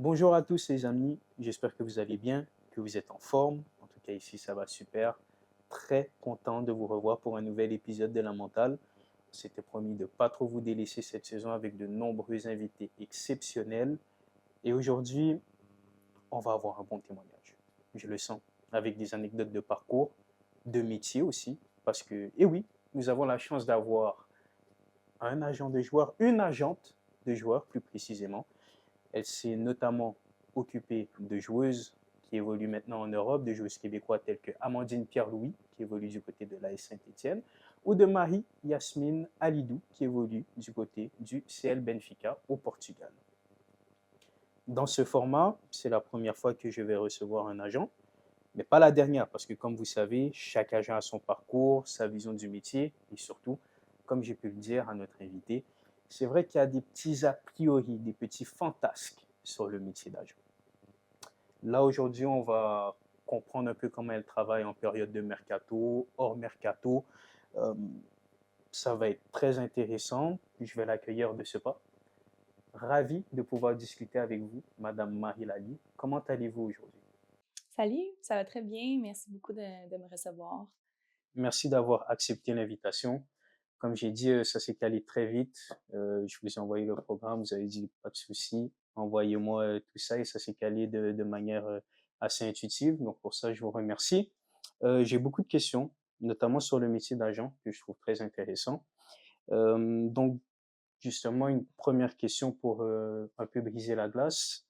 Bonjour à tous les amis, j'espère que vous allez bien, que vous êtes en forme. En tout cas ici ça va super. Très content de vous revoir pour un nouvel épisode de La Mentale. On s'était promis de ne pas trop vous délaisser cette saison avec de nombreux invités exceptionnels. Et aujourd'hui, on va avoir un bon témoignage. Je le sens, avec des anecdotes de parcours, de métier aussi. Parce que, et oui, nous avons la chance d'avoir un agent de joueur, une agente de joueur plus précisément. Elle s'est notamment occupée de joueuses qui évoluent maintenant en Europe, de joueuses québécoises telles que Amandine Pierre-Louis, qui évolue du côté de l'AS Saint-Étienne, ou de Marie-Yasmine Alidou, qui évolue du côté du CL Benfica au Portugal. Dans ce format, c'est la première fois que je vais recevoir un agent, mais pas la dernière, parce que comme vous savez, chaque agent a son parcours, sa vision du métier, et surtout, comme j'ai pu le dire à notre invité, c'est vrai qu'il y a des petits a priori, des petits fantasques sur le métier d'agent. Là, aujourd'hui, on va comprendre un peu comment elle travaille en période de mercato, hors mercato. Euh, Ça va être très intéressant. Je vais l'accueillir de ce pas. Ravi de pouvoir discuter avec vous, Madame Marie Lali. Comment allez-vous aujourd'hui? Salut, ça va très bien. Merci beaucoup de me recevoir. Merci d'avoir accepté l'invitation. Comme j'ai dit, ça s'est calé très vite. Je vous ai envoyé le programme, vous avez dit pas de souci, envoyez-moi tout ça et ça s'est calé de manière assez intuitive. Donc pour ça, je vous remercie. J'ai beaucoup de questions, notamment sur le métier d'agent que je trouve très intéressant. Donc justement, une première question pour un peu briser la glace.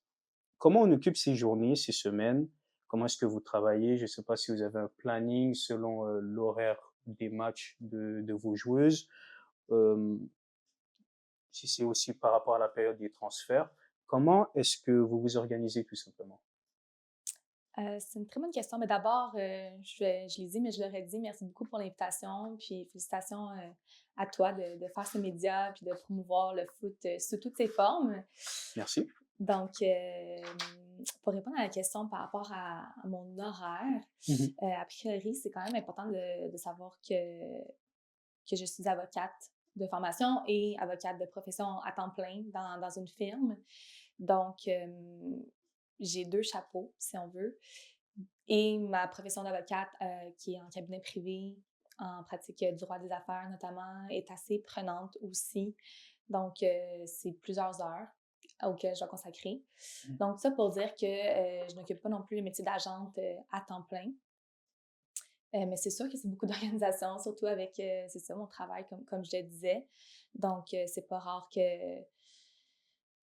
Comment on occupe ces journées, ces semaines? Comment est-ce que vous travaillez? Je ne sais pas si vous avez un planning selon l'horaire des matchs de vos joueuses, euh, si c'est aussi par rapport à la période des transferts. Comment est-ce que vous vous organisez tout simplement? C'est une très bonne question. Mais d'abord, je l'ai dit, mais je l'aurais dit, merci beaucoup pour l'invitation. Puis félicitations à toi de faire ce média puis de promouvoir le foot sous toutes ses formes. Merci. Donc, pour répondre à la question par rapport à mon horaire, Mhm. a priori, c'est quand même important de savoir que je suis avocate de formation et avocate de profession à temps plein dans une firme. Donc, j'ai deux chapeaux, si on veut. Et ma profession d'avocate, qui est en cabinet privé, en pratique du droit des affaires notamment, est assez prenante aussi. Donc, c'est plusieurs heures auxquelles je dois consacrer. Donc, ça pour dire que je n'occupe pas non plus le métier d'agente à temps plein. Mais c'est sûr que c'est beaucoup d'organisation, surtout avec, c'est ça, mon travail, comme je le disais. Donc, c'est pas rare que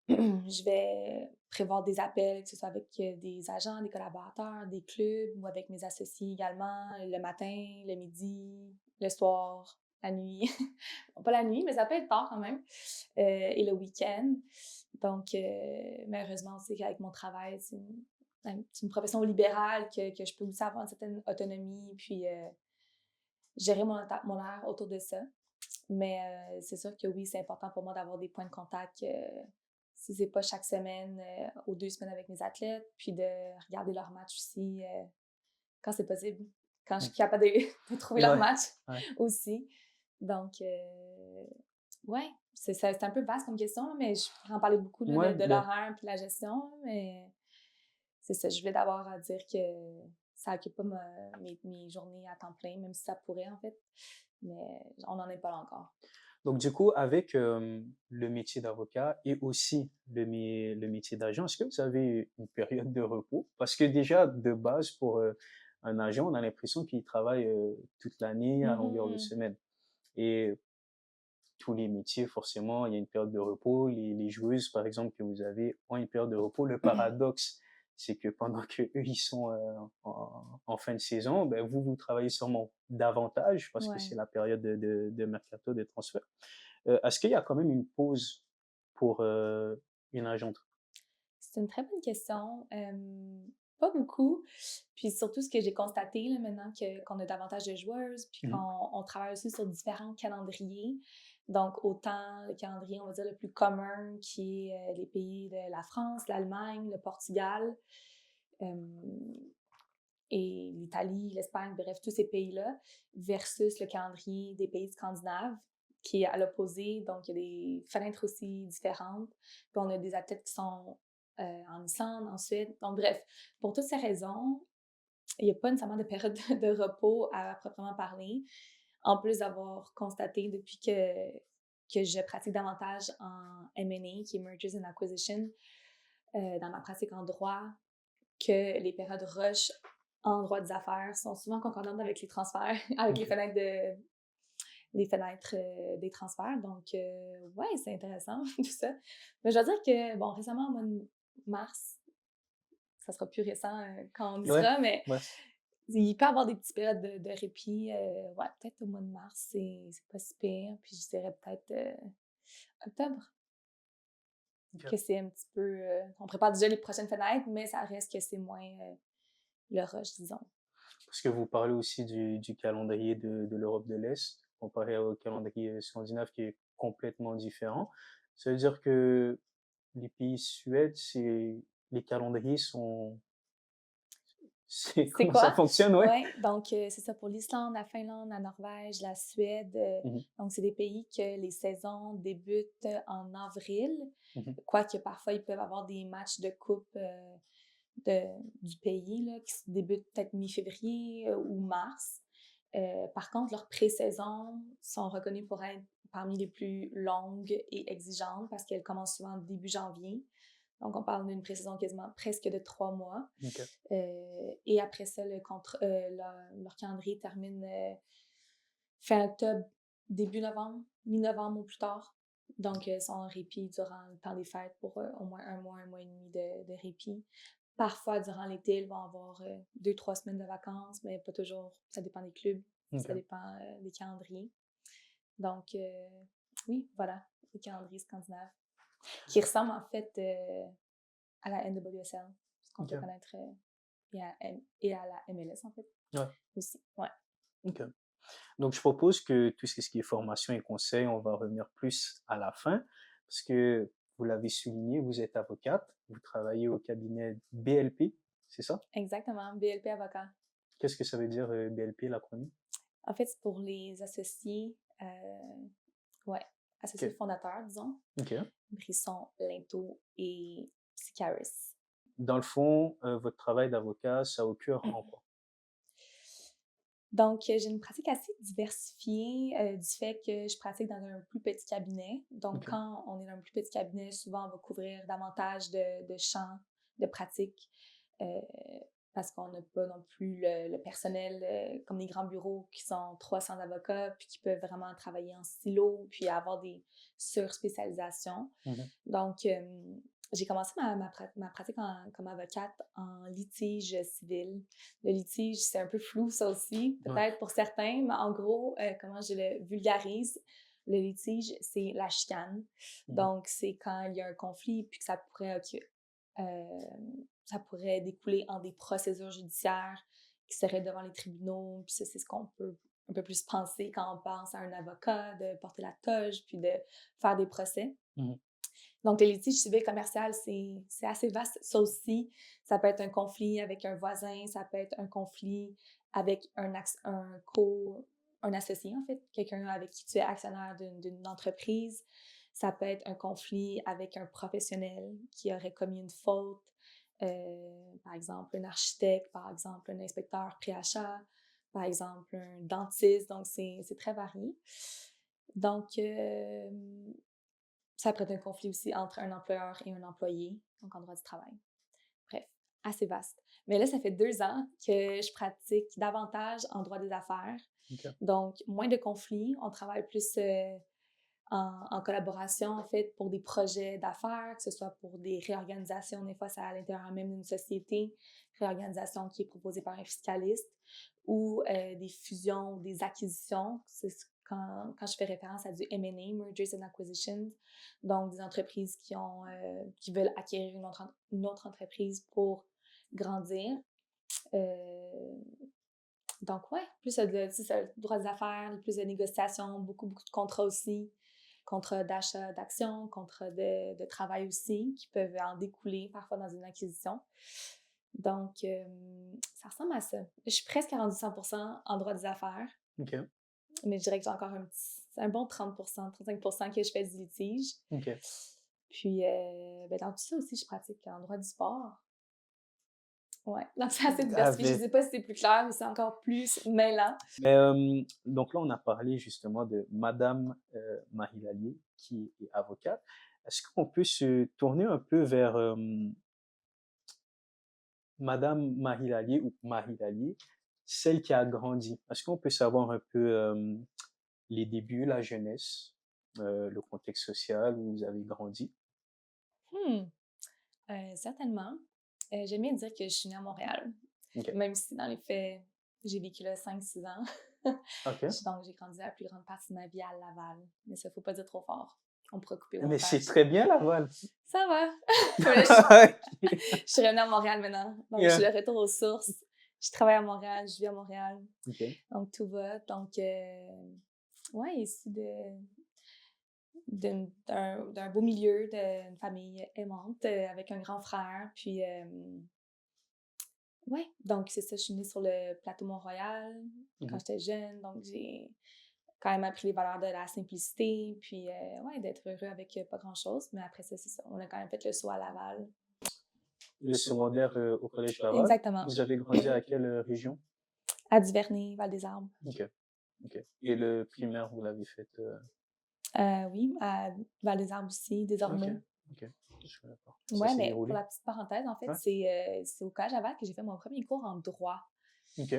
je vais prévoir des appels, que ce soit avec des agents, des collaborateurs, des clubs ou avec mes associés également, le matin, le midi, le soir, la nuit. Bon, pas la nuit, mais ça peut être tard quand même, et le week-end. Donc, malheureusement aussi qu'avec mon travail, c'est une profession libérale que je peux aussi avoir une certaine autonomie, puis gérer mon heure autour de ça. Mais c'est sûr que oui, c'est important pour moi d'avoir des points de contact, si c'est pas chaque semaine, aux 2 semaines avec mes athlètes, puis de regarder leurs matchs aussi, quand c'est possible, quand je suis capable de de trouver leurs Ouais, matchs ouais, aussi. Donc ouais, c'est un peu vaste comme question, là, mais je pourrais en parler beaucoup là, ouais, de ben, l'horaire puis de la gestion, mais c'est ça. Je voulais d'abord dire que ça occupe pas mes journées à temps plein, même si ça pourrait en fait, mais on n'en est pas là encore. donc du coup, avec le métier d'avocat et aussi le métier d'agent, est-ce que vous avez une période de repos? Parce que déjà, de base, pour un agent, on a l'impression qu'il travaille toute l'année à longueur de Mhm. semaine. Et tous les métiers, forcément, il y a une période de repos. Les joueuses, par exemple, que vous avez, ont une période de repos. Le paradoxe, c'est que pendant que eux, ils sont en fin de saison, ben, vous travaillez sûrement davantage parce que Ouais. c'est la période de mercato, de transfert. Est-ce qu'il y a quand même une pause pour une agente? C'est une très bonne question. Pas beaucoup. Puis surtout, ce que j'ai constaté là, maintenant qu'on a davantage de joueuses, puis Mhm. qu'on travaille aussi sur différents calendriers. Donc, autant le calendrier, on va dire, le plus commun, qui est les pays de la France, l'Allemagne, le Portugal, et l'Italie, l'Espagne, bref, tous ces pays-là, versus le calendrier des pays scandinaves, qui est à l'opposé. Donc, il y a des fenêtres aussi différentes. Puis on a des athlètes qui sont en en Islande, en Suède. Donc, bref, pour toutes ces raisons, il n'y a pas nécessairement de période de repos à proprement parler. En plus d'avoir constaté depuis que je pratique davantage en M&A, qui est Mergers and Acquisition, dans ma pratique en droit, que les périodes rush en droit des affaires sont souvent concordantes avec les transferts, avec les fenêtres des transferts. Donc, ouais, c'est intéressant, tout ça. Mais je dois dire que, bon, récemment, au mois de mars, ça sera plus récent quand on y Ouais, sera, mais ouais. il peut y avoir des petites périodes de répit. Ouais, peut-être au mois de mars, c'est pas si pire. Puis je dirais peut-être octobre, OK. que c'est un petit peu... on prépare déjà les prochaines fenêtres, mais ça reste que c'est moins le rush, disons. Parce que vous parlez aussi du calendrier de l'Europe de l'Est, comparé au calendrier scandinave qui est complètement différent. Ça veut dire que les pays Suède, les calendriers sont, c'est C'est comment ça quoi? fonctionne, ouais? Oui, donc c'est ça pour l'Islande, la Finlande, la Norvège, la Suède. Mhm, Donc, c'est des pays que les saisons débutent en avril, mhm. quoique parfois ils peuvent avoir des matchs de coupe du pays là, qui débutent peut-être mi-février ou mars. Par contre, leurs pré-saisons sont reconnues pour être parmi les plus longues et exigeantes parce qu'elles commencent souvent début janvier. Donc, on parle d'une pré-saison quasiment presque de 3 mois. OK. Et après ça, leur calendrier termine fin octobre, début novembre, mi-novembre ou plus tard. Donc, ils sont en répit durant le temps des fêtes pour au moins un mois et demi de répit. Parfois, durant l'été, ils vont avoir 2-3 semaines de vacances, mais pas toujours. Ça dépend des clubs, ça OK. dépend des calendriers. Donc, oui, voilà, les calendriers scandinaves, qui ressemblent en fait à la NWSL, ce qu'on peut OK. connaître, et à la MLS en fait Ouais. aussi. Ouais. OK. Donc, je propose que tout ce qui est formation et conseil, on va revenir plus à la fin, parce que vous l'avez souligné, vous êtes avocate, vous travaillez au cabinet BLP, c'est ça? Exactement, BLP avocat. Qu'est-ce que ça veut dire BLP, l'acronyme? En fait, c'est pour les associés, ouais, associés OK. fondateurs, disons, OK. Brisson, Linteau et Sicaris. Dans le fond, votre travail d'avocat, ça occure en quoi? Donc, j'ai une pratique assez diversifiée du fait que je pratique dans un plus petit cabinet. Donc, OK. quand on est dans un plus petit cabinet, souvent, on va couvrir davantage de champs de pratique euh, parce qu'on n'a pas non plus le personnel comme les grands bureaux qui sont 300 avocats puis qui peuvent vraiment travailler en silo puis avoir des surspécialisations. Mhm. Donc, j'ai commencé ma pratique comme avocate en litige civil. Le litige, c'est un peu flou, ça aussi, Ouais. peut-être pour certains, mais en gros, comment je le vulgarise, le litige, c'est la chicane. Mhm. Donc, c'est quand il y a un conflit puis que ça pourrait découler en des procédures judiciaires qui seraient devant les tribunaux. Puis ça, c'est ce qu'on peut un peu plus penser quand on pense à un avocat, de porter la toge puis de faire des procès. Mhm. Donc, le litige civil commercial, c'est assez vaste. Ça aussi, ça peut être un conflit avec un voisin, ça peut être un conflit avec un associé, en fait, quelqu'un avec qui tu es actionnaire d'une entreprise. Ça peut être un conflit avec un professionnel qui aurait commis une faute, par exemple un architecte, par exemple un inspecteur pré-achat, par exemple un dentiste. Donc, c'est très varié. Donc, ça peut être un conflit aussi entre un employeur et un employé, donc en droit du travail. Bref, assez vaste. Mais là, ça fait 2 ans que je pratique davantage en droit des affaires. OK. Donc, moins de conflits. On travaille plus en collaboration, en fait, pour des projets d'affaires, que ce soit pour des réorganisations. Des fois, c'est à l'intérieur même d'une société, réorganisation qui est proposée par un fiscaliste, ou des fusions, des acquisitions. C'est quand je fais référence à du M&A, Mergers and Acquisitions, donc des entreprises qui veulent acquérir une autre entreprise pour grandir. Euh, donc, ouais, plus de droits des affaires, plus de négociations, beaucoup de contrats aussi, contrats d'achat d'actions, contrats de travail aussi, qui peuvent en découler parfois dans une acquisition. Donc, ça ressemble à ça. Je suis presque rendue 100% en droit des affaires, OK. mais je dirais que j'ai encore un bon 30%, 35% que je fais du litige. OK. Puis, dans tout ça aussi, je pratique en droit du sport. Ouais, donc c'est assez diversifié. Je Avec... sais pas si c'est plus clair, mais c'est encore plus mêlant. Mais, donc là, on a parlé justement de Madame Marie qui est avocate. Est-ce qu'on peut se tourner un peu vers Madame Marie ou Marie, celle qui a grandi? Est-ce qu'on peut savoir un peu les débuts, la jeunesse, le contexte social où vous avez grandi? Hmm, certainement. J'aime bien dire que je suis née à Montréal, OK. même si dans les faits, j'ai vécu là 5-6 ans. OK. Donc, j'ai grandi la plus grande partie de ma vie à Laval. Mais ça, faut pas dire trop fort. On pourra couper au Mais c'est montage. très bien, Laval. Ça va. Mais là, je OK. suis revenue à Montréal maintenant. Donc, je suis Yeah. de retour aux sources. Je travaille à Montréal, je vis à Montréal. OK. Donc, tout va. Donc, ouais, ici d'un beau milieu, d'une famille aimante, avec un grand frère. Puis, ouais, donc c'est ça, je suis née sur le plateau Mont-Royal quand Mhm. j'étais jeune. Donc, j'ai quand même appris les valeurs de la simplicité, puis ouais, d'être heureux avec pas grand-chose. Mais après ça, c'est ça. On a quand même fait le saut à Laval. Le secondaire au Collège Laval. Exactement. Vous avez grandi à quelle région? À Duvernay, Val-des-Arbres. OK. OK. Et le primaire, vous l'avez fait Oui, à Val-des-Arbres aussi, des OK. Ormeaux. OK. Je connais pas. Ça Ouais, s'est mais pour déroulé? la petite parenthèse, en fait, Ouais. c'est au Collège Laval que j'ai fait mon premier cours en droit. OK.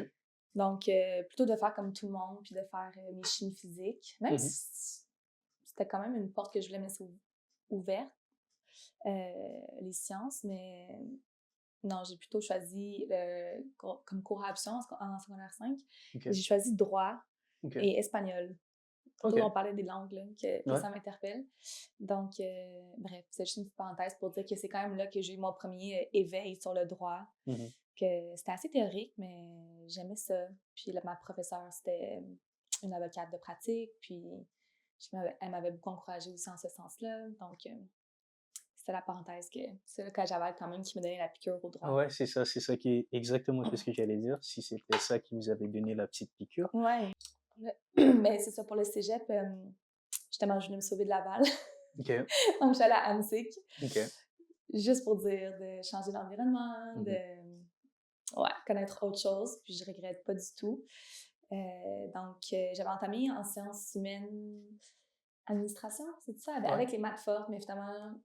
Donc, plutôt de faire comme tout le monde, puis de faire mes chimies physiques. Même Mhm. si c'était quand même une porte que je voulais me laisser ouverte, les sciences, mais non, j'ai plutôt choisi comme cours à option en secondaire 5. OK. J'ai choisi droit OK. et espagnol. OK. Tantôt, on parlait des langues, là, que Ouais. ça m'interpelle. Donc, bref, c'est juste une petite parenthèse pour dire que c'est quand même là que j'ai eu mon premier éveil sur le droit. Mhm. Que c'était assez théorique, mais j'aimais ça. Puis là, ma professeure, c'était une avocate de pratique, puis elle m'avait beaucoup encouragée aussi en ce sens-là. Donc, c'était la parenthèse que c'est le cas Javal quand même qui me donnait la piqûre au droit. Ouais, c'est ça qui est exactement ce que j'allais dire. Si c'était ça qui vous avait donné la petite piqûre. Ouais. Mais c'est ça, pour le cégep, justement, je venais me sauver de Laval. OK. Donc, je suis allée à Annecy, OK. juste pour dire de changer d'environnement, Mhm. ouais, connaître autre chose, puis je regrette pas du tout. Donc, j'avais entamé en sciences humaines, administration, c'est ça, Ouais. avec les maths fortes, mais finalement,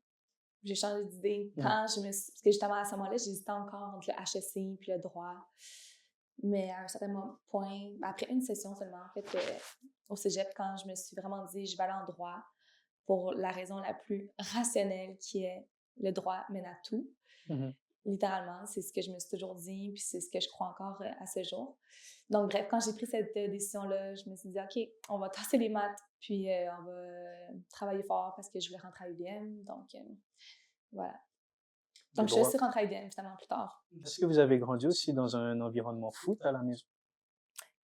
j'ai changé d'idée Mhm. quand je me suis... Parce que justement, à ce moment-là, j'hésitais encore entre le HEC puis le droit. Mais à un certain point, après une session seulement, en fait, au cégep, quand je me suis vraiment dit, je vais aller en droit pour la raison la plus rationnelle qui est le droit mène à tout. Mhm. Littéralement, c'est ce que je me suis toujours dit, puis c'est ce que je crois encore à ce jour. Donc, bref, quand j'ai pris cette décision-là, je me suis dit, OK, on va tasser les maths, puis on va travailler fort parce que je voulais rentrer à UDM. Donc, voilà. Le Donc, je droit. suis rentrée à UDM finalement plus tard. Est-ce que vous avez grandi aussi dans un environnement foot à la maison?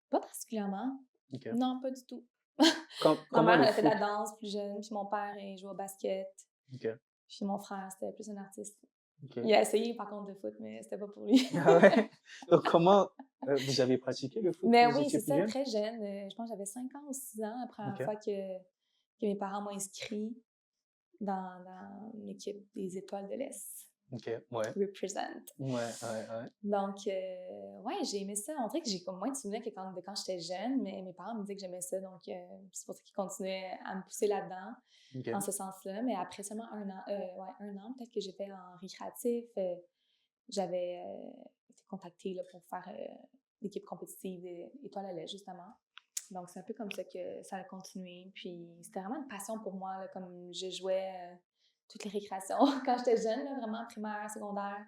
Pas particulièrement. OK. Non, pas du tout. Ma Comment mère, le elle a fait de foot? la danse plus jeune, puis mon père, il jouait au basket, OK. puis mon frère, c'était plus un artiste. OK. Il a essayé, par contre, de foot, mais c'était pas pour lui. Ah ouais? Donc, comment vous avez pratiqué le foot Mais quand vous oui, étiez c'est plus ça, jeune? très jeune. Je pense que j'avais 5 ans ou 6 ans la première OK. fois que mes parents m'ont inscrit dans l'équipe des Étoiles de l'Est. OK. Ouais. Represent. Ouais. Donc, ouais, j'ai aimé ça. On dirait que j'ai comme moins de souvenirs que quand j'étais jeune, mais mes parents me disaient que j'aimais ça. Donc, c'est pour ça qu'ils continuaient à me pousser là-dedans, OK. en ce sens-là. Mais après seulement un an peut-être que j'ai fait en récréatif, j'avais été contactée là, pour faire l'équipe compétitive des Étoiles à l'Est, justement. Donc, c'est un peu comme ça que ça a continué. Puis, c'était vraiment une passion pour moi, là, comme je jouais toutes les récréations quand j'étais jeune, là, vraiment primaire, secondaire.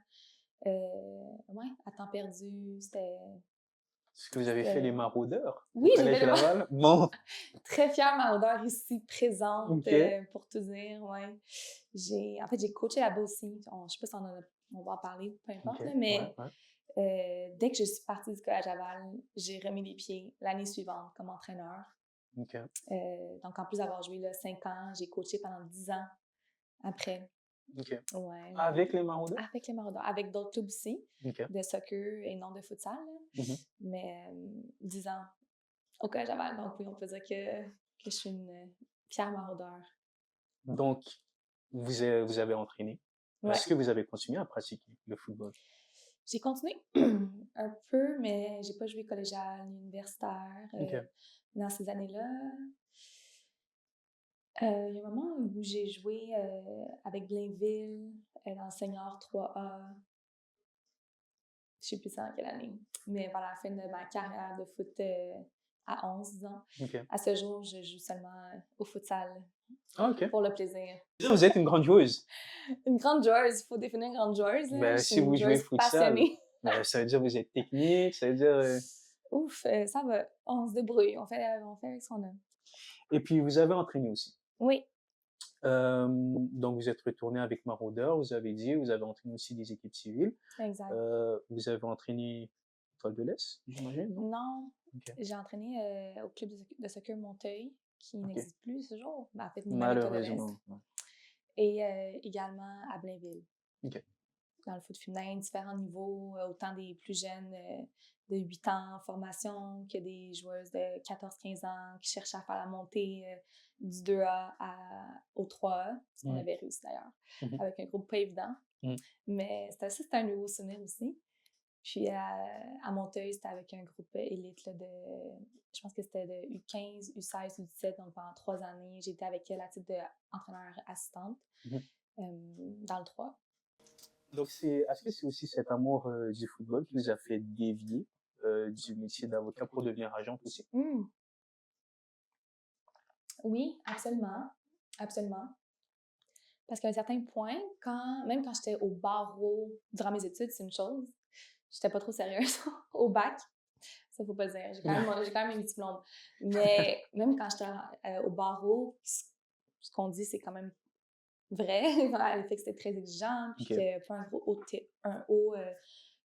Ouais, à temps perdu, c'était... Est-ce que vous avez fait les maraudeurs au Oui, j'ai fait Collège le Laval? Bon. très fière maraudeur ici, présente, OK. pour tout dire, ouais. En fait, j'ai coaché là-bas aussi. Je sais pas si on va en parler, peu OK. importe, là, mais Ouais. dès que je suis partie du Collège Laval, j'ai remis les pieds l'année suivante comme entraîneur. OK. Donc, en plus d'avoir joué là, 5 ans, j'ai coaché pendant 10 ans après. OK. Ouais. Avec les maraudeurs? Avec les Maraudeurs, avec d'autres clubs aussi, OK. de soccer et non de futsal. Là. Mhm. Mais 10 ans au Collège Laval. Donc, oui, on peut dire que je suis une fière maraudeur. Donc, vous avez entraîné. Ouais. Est-ce que vous avez continué à pratiquer le football? J'ai continué un peu, mais j'ai pas joué collégial ni universitaire OK. dans ces années-là. Il y a un moment où j'ai joué avec Blainville dans le senior 3A. Je sais plus c'est en quelle année. Mais vers la fin de ma carrière de foot à 11 ans, OK. à ce jour, je joue seulement au futsal Ah, OK. pour le plaisir. Vous êtes une grande joueuse. Une grande joueuse, il faut définir une grande joueuse. Là. Ben, Je suis si une vous jouez joueuse futsal, passionnée. ça veut dire que vous êtes technique, ça veut dire... Ouf, ça va. On se débrouille. On fait avec ce qu'on a. Et puis, vous avez entraîné aussi. Oui, Donc, vous êtes retourné avec Maraudeur, vous avez dit, vous avez entraîné aussi des équipes civiles. exact. Vous avez entraîné Étoile de l'Est, j'imagine, non? Non, OK. j'ai entraîné au club de soccer Monteuil, qui OK. n'existe plus ce jour. Ben, en fait, ni même Étoile de l'Est. Malheureusement. Ouais. Et également à Blainville. OK. Dans le foot féminin, différents niveaux, autant des plus jeunes de 8 ans en formation que des joueuses de 14-15 ans qui cherchent à faire la montée du 2A au 3A, ce qu'on avait réussi d'ailleurs, avec un groupe pas évident. Mais c'était un nouveau souvenir aussi. Puis à Monteuil, c'était avec un groupe élite là, je pense que c'était de U15, U16, U17, donc pendant 3 années, j'étais avec elle à titre d'entraîneur assistante dans le 3. Donc, est-ce que c'est aussi cet amour du football qui vous a fait dévier du métier d'avocat pour devenir agent aussi? Oui, absolument. Absolument. Parce qu'à un certain point, même quand j'étais au barreau durant mes études, c'est une chose, j'étais pas trop sérieuse au bac. Ça, faut pas le dire. J'ai quand même un diplôme. Mais même quand j'étais au barreau, ce qu'on dit, c'est quand même vrai. Le fait que c'était très exigeant, puis qu'il n'y avait pas un haut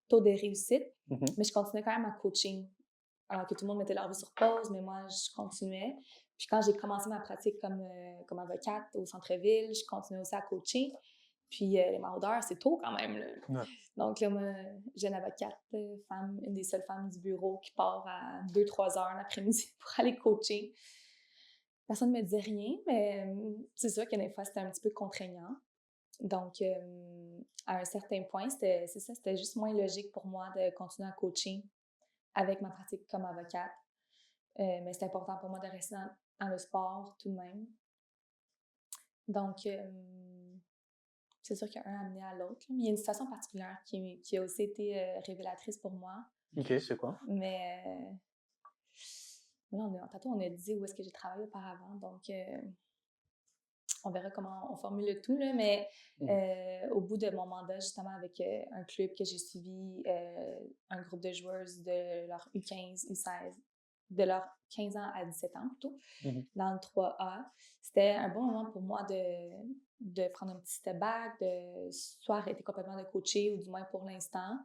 taux de réussite. Mais je continuais quand même à coaching. Alors que tout le monde mettait leur vie sur pause, mais moi, je continuais. Puis quand j'ai commencé ma pratique comme avocate au centre-ville, je continuais aussi à coacher. Puis les maraudeurs, c'est tôt quand même. Là. Ouais. Donc là, moi, jeune avocate, femme, une des seules femmes du bureau qui part à 2-3 heures l'après-midi pour aller coacher. Personne ne me disait rien, mais c'est sûr que des fois, c'était un petit peu contraignant. Donc, à un certain point, c'était juste moins logique pour moi de continuer à coacher avec ma pratique comme avocate. Mais c'est important pour moi de rester dans le sport tout de même. Donc, c'est sûr qu'un a amené à l'autre. Mais il y a une situation particulière qui a aussi été révélatrice pour moi. OK, c'est quoi? Mais tantôt, on a dit où est-ce que j'ai travaillé auparavant. Donc, on verra comment on formule le tout. Là, mais au bout de mon mandat, justement, avec un club que j'ai suivi, un groupe de joueuses de leur U15, U16, de leurs 15 ans à 17 ans plutôt, dans le 3A, c'était un bon moment pour moi de prendre un petit step back, de soit arrêter complètement de coacher, ou du moins pour l'instant.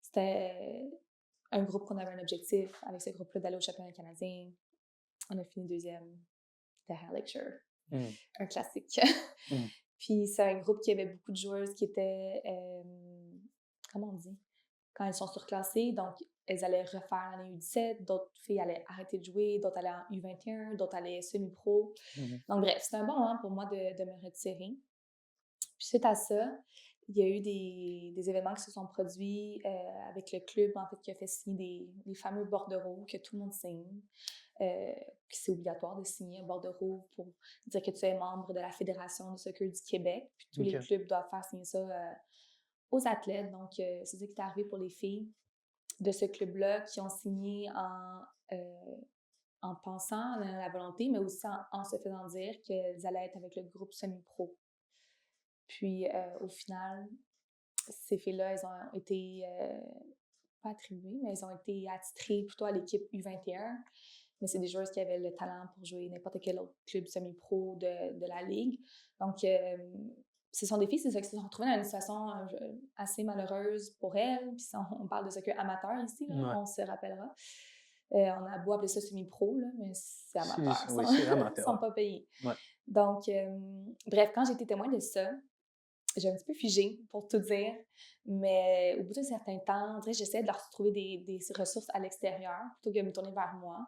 C'était un groupe qu'on avait un objectif avec ce groupe-là d'aller au championnat canadien. On a fini deuxième derrière Lecture. Un classique. Puis c'est un groupe qui avait beaucoup de joueuses qui étaient, comment on dit, quand elles sont surclassées, donc elles allaient refaire l'année U17, d'autres filles allaient arrêter de jouer, d'autres allaient en U21, d'autres allaient semi-pro. Donc bref, c'était un bon moment pour moi de me retirer. Puis suite à ça, il y a eu des événements qui se sont produits avec le club, en fait, qui a fait signer des fameux bordereaux que tout le monde signe. Puis c'est obligatoire de signer un bordereau pour dire que tu es membre de la Fédération de soccer du Québec. Puis tous les clubs doivent faire signer ça aux athlètes. Donc, c'est ça qui est arrivé pour les filles de ce club-là qui ont signé en pensant à la volonté, mais aussi en se faisant dire qu'elles allaient être avec le groupe semi-pro. Puis, au final, ces filles-là, elles ont été pas attribuées, mais elles ont été attitrées plutôt à l'équipe U21. Mais c'est des joueuses qui avaient le talent pour jouer n'importe quel autre club semi-pro de la Ligue. Donc, ce sont des filles, c'est ça, qui se sont retrouvées dans une situation assez malheureuse pour elles. Puis on parle de soccer amateur ici, là, on se rappellera. On a beau appeler ça semi-pro, là, mais c'est amateur. C'est amateur. Ils ne sont pas payés. Ouais. Donc, bref, quand j'ai été témoin de ça, j'ai un petit peu figé, pour tout dire. Mais au bout d'un certain temps, j'essayais de leur trouver des ressources à l'extérieur plutôt que de me tourner vers moi,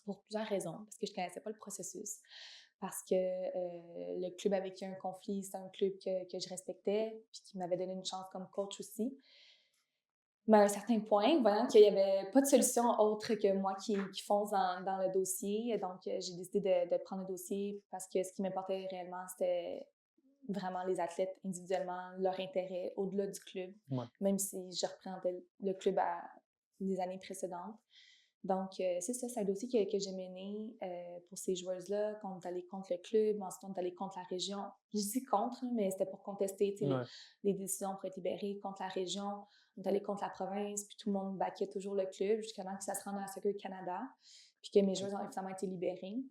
pour plusieurs raisons. Parce que je ne connaissais pas le processus. parce que le club avec qui il y a un conflit, c'est un club que je respectais, puis qui m'avait donné une chance comme coach aussi. Mais à un certain point, voyant qu'il n'y avait pas de solution autre que moi qui fonce dans le dossier, donc j'ai décidé de prendre le dossier parce que ce qui m'importait réellement, c'était vraiment les athlètes individuellement, leur intérêt au-delà du club, Ouais. même si je représentais le club les années précédentes. Donc, c'est ça, c'est un dossier que j'ai mené pour ces joueuses-là, quand on est allé contre le club, ensuite on est allé contre la région. Je dis contre, mais c'était pour contester les décisions pour être libérées contre la région. On est allé contre la province, puis tout le monde backait toujours le club jusqu'à temps que ça se rende à Soccer Canada, puis que mes joueuses ont finalement été libérées.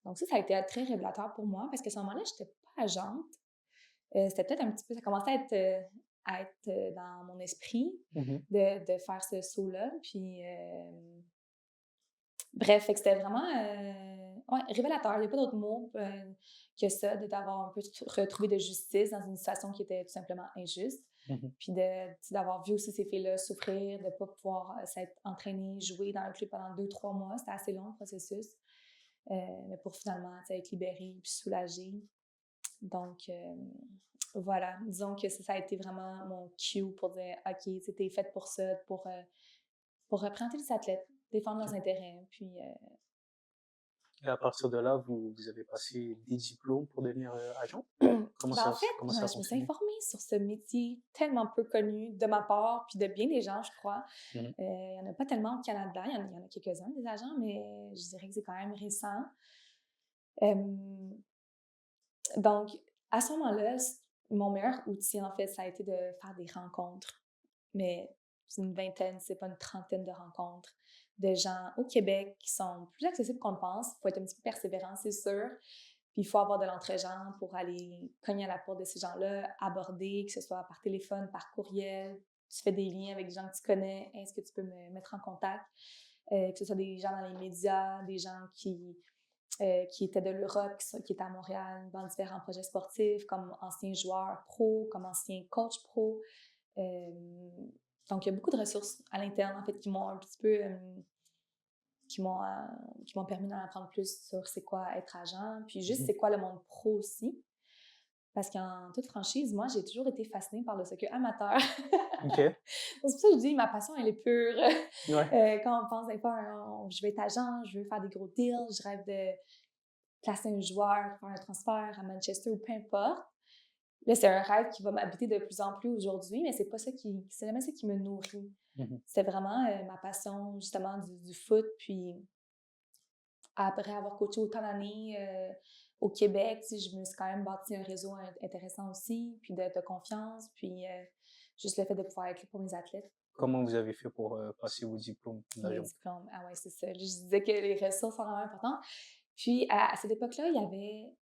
Donc ça a été très révélateur pour moi parce qu'à ce moment-là, je n'étais pas agente. C'était peut-être un petit peu, ça commençait à être dans mon esprit de faire ce saut-là. Puis, bref, fait que c'était vraiment révélateur. Il n'y a pas d'autre mot que ça, d'avoir un peu retrouvé de justice dans une situation qui était tout simplement injuste. Puis d'avoir vu aussi ces filles-là souffrir, de ne pas pouvoir s'être entraînées, jouer dans le club pendant 2-3 mois. C'était assez long le processus. Mais pour finalement être libérée puis soulagée. Donc, voilà, disons que ça a été vraiment mon cue pour dire « OK, c'était fait pour ça, pour représenter les athlètes, défendre leurs intérêts. » Puis, Et à partir de là, vous avez passé des diplômes pour devenir agent? Comment en fait, comment ça a je me suis fonctionné? informée sur ce métier tellement peu connu de ma part, puis de bien des gens, je crois. Il n'y en a pas tellement au Canada, il y en a quelques-uns des agents, mais je dirais que c'est quand même récent. Donc, à ce moment-là, mon meilleur outil, en fait, ça a été de faire des rencontres. Mais c'est une vingtaine, c'est pas une trentaine de rencontres de gens au Québec qui sont plus accessibles qu'on le pense. Il faut être un petit peu persévérant, c'est sûr. Puis il faut avoir de l'entre-gens pour aller cogner à la porte de ces gens-là, aborder, que ce soit par téléphone, par courriel. Tu fais des liens avec des gens que tu connais. Est-ce que tu peux me mettre en contact? Que ce soit des gens dans les médias, des gens qui étaient de l'Europe, qui étaient à Montréal dans différents projets sportifs, comme anciens joueurs pro, comme anciens coachs pro. Donc, il y a beaucoup de ressources à l'interne, en fait, qui m'ont un petit peu... qui m'ont permis d'en apprendre plus sur c'est quoi être agent, puis juste c'est quoi le monde pro aussi. Parce qu'en toute franchise, moi, j'ai toujours été fascinée par le soccer amateur. OK. C'est pour ça que je dis, ma passion, elle est pure. Ouais. Quand on pense des fois, je veux être agent, je veux faire des gros deals, je rêve de placer un joueur, faire un transfert à Manchester ou peu importe. Là, c'est un rêve qui va m'habiter de plus en plus aujourd'hui, mais c'est jamais ça qui me nourrit. C'est vraiment ma passion, justement, du foot. Puis après avoir coaché autant d'années au Québec, je me suis quand même bâti un réseau intéressant aussi, puis de confiance, puis juste le fait de pouvoir être là pour mes athlètes. Comment vous avez fait pour passer vos diplômes Les d'agent? diplômes, ah ouais, c'est ça. Je disais que les ressources sont vraiment importantes. Puis à cette époque-là, il n'y avait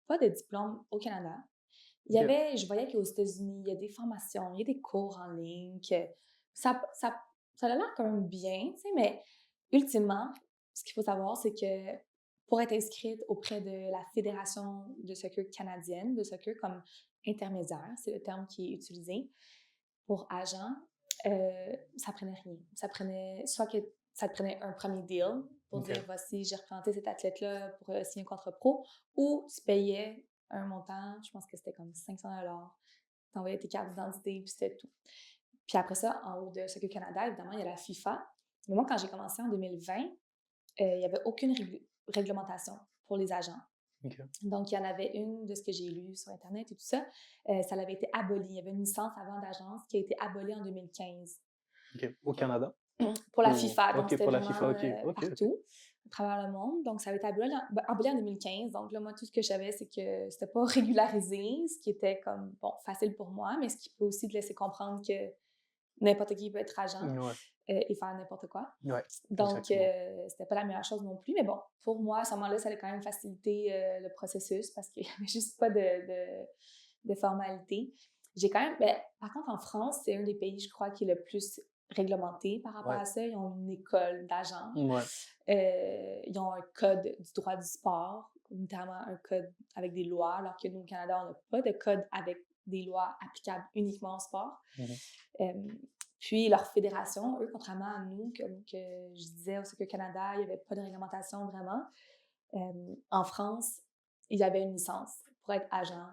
pas de diplôme au Canada. Je voyais qu'aux États-Unis, il y a des formations, il y a des cours en ligne, que ça a l'air quand même bien, tu sais, mais ultimement, ce qu'il faut savoir, c'est que pour être inscrite auprès de la Fédération de soccer canadienne, de soccer comme intermédiaire, c'est le terme qui est utilisé pour agent, ça prenait rien. Ça prenait soit que ça te prenait un premier deal pour dire voici, j'ai représenté cet athlète-là pour signer un contrat pro, ou tu payais un montant, je pense que c'était comme 500 $. Tu envoyais tes cartes d'identité, puis c'était tout. Puis après ça, en haut de Soccer Canada, évidemment, il y a la FIFA. Mais moi, quand j'ai commencé en 2020, il n'y avait aucune réglementation pour les agents. Donc, il y en avait une de ce que j'ai lu sur Internet et tout ça. Ça avait été aboli. Il y avait une licence avant d'agence qui a été abolie en 2015. Au Canada? Pour la FIFA. Donc, c'était pour la vraiment FIFA, partout, à travers le monde. Donc, ça avait été aboli en 2015. Donc, là, moi, tout ce que je savais, c'est que c'était pas régularisé, ce qui était comme, bon, facile pour moi, mais ce qui peut aussi te laisser comprendre que n'importe qui peut être agent et faire n'importe quoi. Donc, c'était pas la meilleure chose non plus. Mais bon, pour moi, à ce moment-là, ça allait quand même faciliter le processus parce qu'il n'y avait juste pas de formalité. J'ai quand même... par contre, en France, c'est un des pays, je crois, qui est le plus réglementé par rapport à ça. Ils ont une école d'agents. Ils ont un code du droit du sport, notamment un code avec des lois, alors que nous, au Canada, on n'a pas de code avec des lois applicables uniquement au sport. Puis leur fédération, eux, contrairement à nous, que je disais au Soccer Canada, il n'y avait pas de réglementation vraiment. En France, il y avait une licence pour être agent.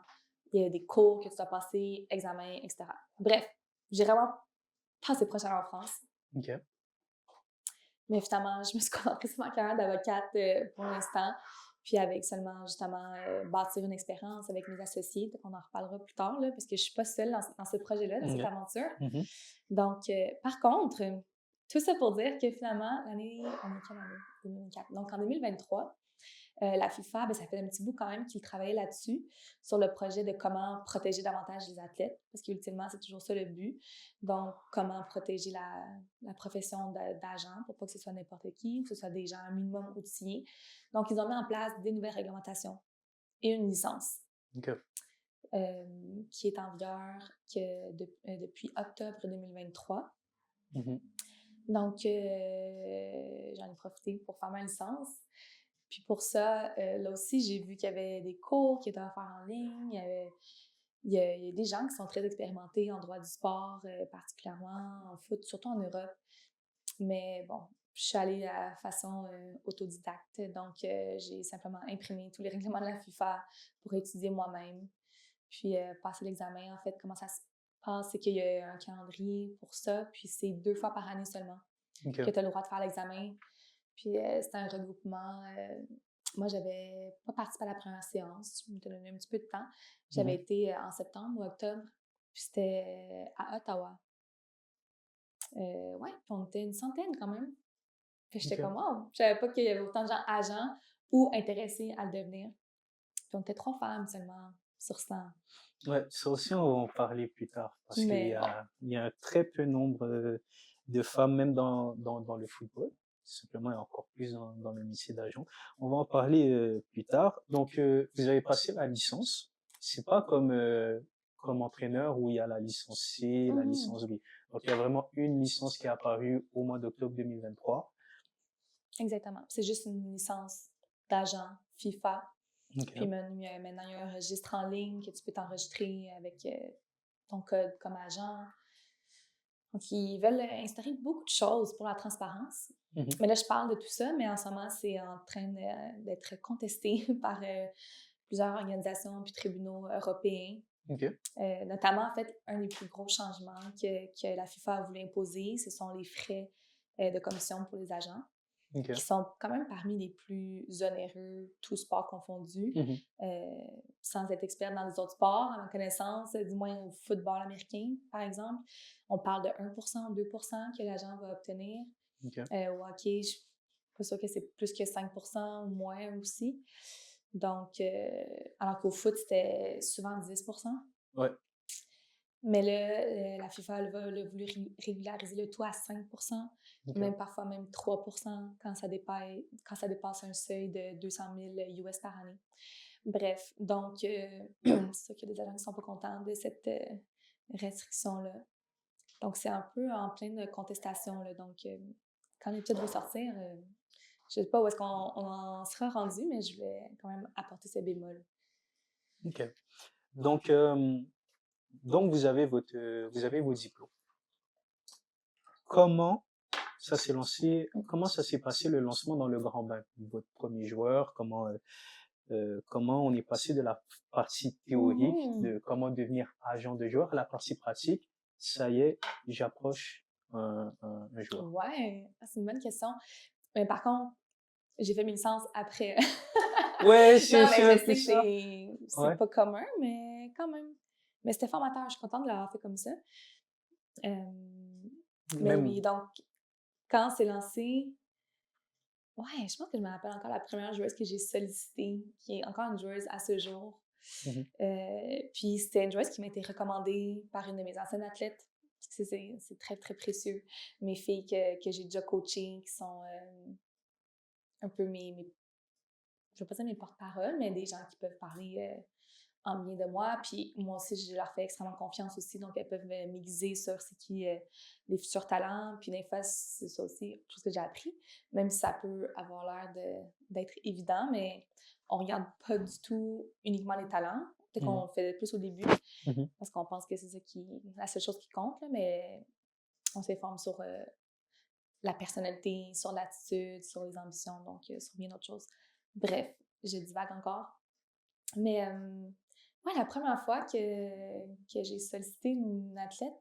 Il y a des cours que tu dois passer, examens, etc. Bref, j'ai vraiment passé proche en France. OK. Mais finalement, je me suis concentrée sur ma carrière d'avocate pour l'instant. Puis avec seulement, justement, bâtir une expérience avec mes associés. Donc on en reparlera plus tard, là, parce que je suis pas seule dans ce projet-là, dans cette OK. aventure. Mmh. Donc, par contre, tout ça pour dire que finalement, on est quelle année? 2024. Donc, en 2023, la FIFA, ben, ça fait un petit bout quand même qu'ils travaillaient là-dessus, sur le projet de comment protéger davantage les athlètes, parce qu'ultimement, c'est toujours ça le but. Donc, comment protéger la profession d'agent pour pas que ce soit n'importe qui, que ce soit des gens un minimum outillés. Donc, ils ont mis en place des nouvelles réglementations et une licence OK. qui est en vigueur depuis octobre 2023. Mmh. Donc, j'en ai profité pour faire ma licence. Puis pour ça, là aussi, j'ai vu qu'il y avait des cours qui étaient offerts en ligne. Il y a des gens qui sont très expérimentés en droit du sport, particulièrement en foot, surtout en Europe. Mais bon, je suis allée à façon autodidacte. Donc, j'ai simplement imprimé tous les règlements de la FIFA pour étudier moi-même. Puis passer l'examen, en fait, comment ça se passe, c'est qu'il y a un calendrier pour ça. Puis c'est 2 fois par année seulement que OK. tu as le droit de faire l'examen. Puis c'était un regroupement. Moi, j'avais pas participé à la première séance. Je m'étais donné un petit peu de temps. J'avais Mmh. été en septembre ou octobre. Puis c'était à Ottawa. Ouais, puis on était une centaine quand même. Puis j'étais OK. comme, wow, je savais pas qu'il y avait autant de gens agents ou intéressés à le devenir. Puis on était 3 femmes seulement sur 100. Ouais, ça aussi, on va en parler plus tard parce qu'il y Mais ouais. a il y a un très peu nombre, de femmes, même dans le football, simplement et encore plus dans le métier d'agent. On va en parler, plus tard. Donc, vous avez passé la licence. C'est pas comme entraîneur où il y a la licence C, la Mhm. licence B. Donc il y a vraiment une licence qui est apparue au mois d'octobre 2023. Exactement. C'est juste une licence d'agent FIFA. Puis OK. maintenant, il y a un registre en ligne que tu peux t'enregistrer avec ton code comme agent. Donc, ils veulent instaurer beaucoup de choses pour la transparence. Mmh. Mais là, je parle de tout ça, mais en ce moment, c'est en train d'être contesté par plusieurs organisations puis tribunaux européens. OK. Notamment, en fait, un des plus gros changements que la FIFA a voulu imposer, ce sont les frais de commission pour les agents, OK. qui sont quand même parmi les plus onéreux, tous sports confondus. Mmh. Sans être experte dans les autres sports, à ma connaissance, du moins au football américain, par exemple, on parle de 1% ou 2% que l'agent va obtenir. OK. Au hockey, je suis pas sûre que c'est plus que 5% ou moins aussi. Donc, alors qu'au foot, c'était souvent 10%. Ouais. Mais là, la FIFA elle a voulu régulariser le tout à 5%, OK. même parfois même 3% quand ça dépasse un seuil de 200 000 US par année. Bref, donc, c'est sûr qu'il y a des agents qui ne sont pas contents de cette restriction-là. Donc, c'est un peu en pleine contestation. Là. Donc, quand l'étude va sortir, je ne sais pas où est-ce qu'on en sera rendu, mais je vais quand même apporter ce bémol. OK. Donc, donc vous avez vos diplômes. Comment comment ça s'est passé le lancement dans le grand bain? Votre premier joueur, comment on est passé de la partie théorique, Mhm. de comment devenir agent de joueur, à la partie pratique? Ça y est, j'approche un joueur. Ouais, c'est une bonne question. Mais par contre, j'ai fait mes licences après. Ouais, Non, c'est mais un je peu sais que ça. c'est Ouais. pas commun, mais quand même. Mais c'était formateur, je suis contente de l'avoir fait comme ça. Mais Même. oui, donc, quand c'est lancé, ouais, je pense que je me rappelle encore la première joueuse que j'ai sollicitée, qui est encore une joueuse à ce jour. Mhm. Puis c'était une joueuse qui m'a été recommandée par une de mes anciennes athlètes. Parce que c'est très, très précieux. Mes filles que j'ai déjà coachées, qui sont un peu je vais pas dire mes porte-paroles, mais des gens qui peuvent parler en bien de moi. Puis moi aussi, je leur fais extrêmement confiance aussi. Donc, elles peuvent m'aiguiser sur c'est qui les futurs talents. Puis des fois, c'est ça aussi, tout ce que j'ai appris. Même si ça peut avoir l'air d'être évident, mais on regarde pas du tout uniquement les talents. Peut-être qu'on Mhm. le fait plus au début Mhm. parce qu'on pense que c'est ça la seule chose qui compte, là, mais on s'informe sur la personnalité, sur l'attitude, sur les ambitions, donc sur bien d'autres choses. Bref, je divague encore. Mais ouais, la première fois que j'ai sollicité une athlète,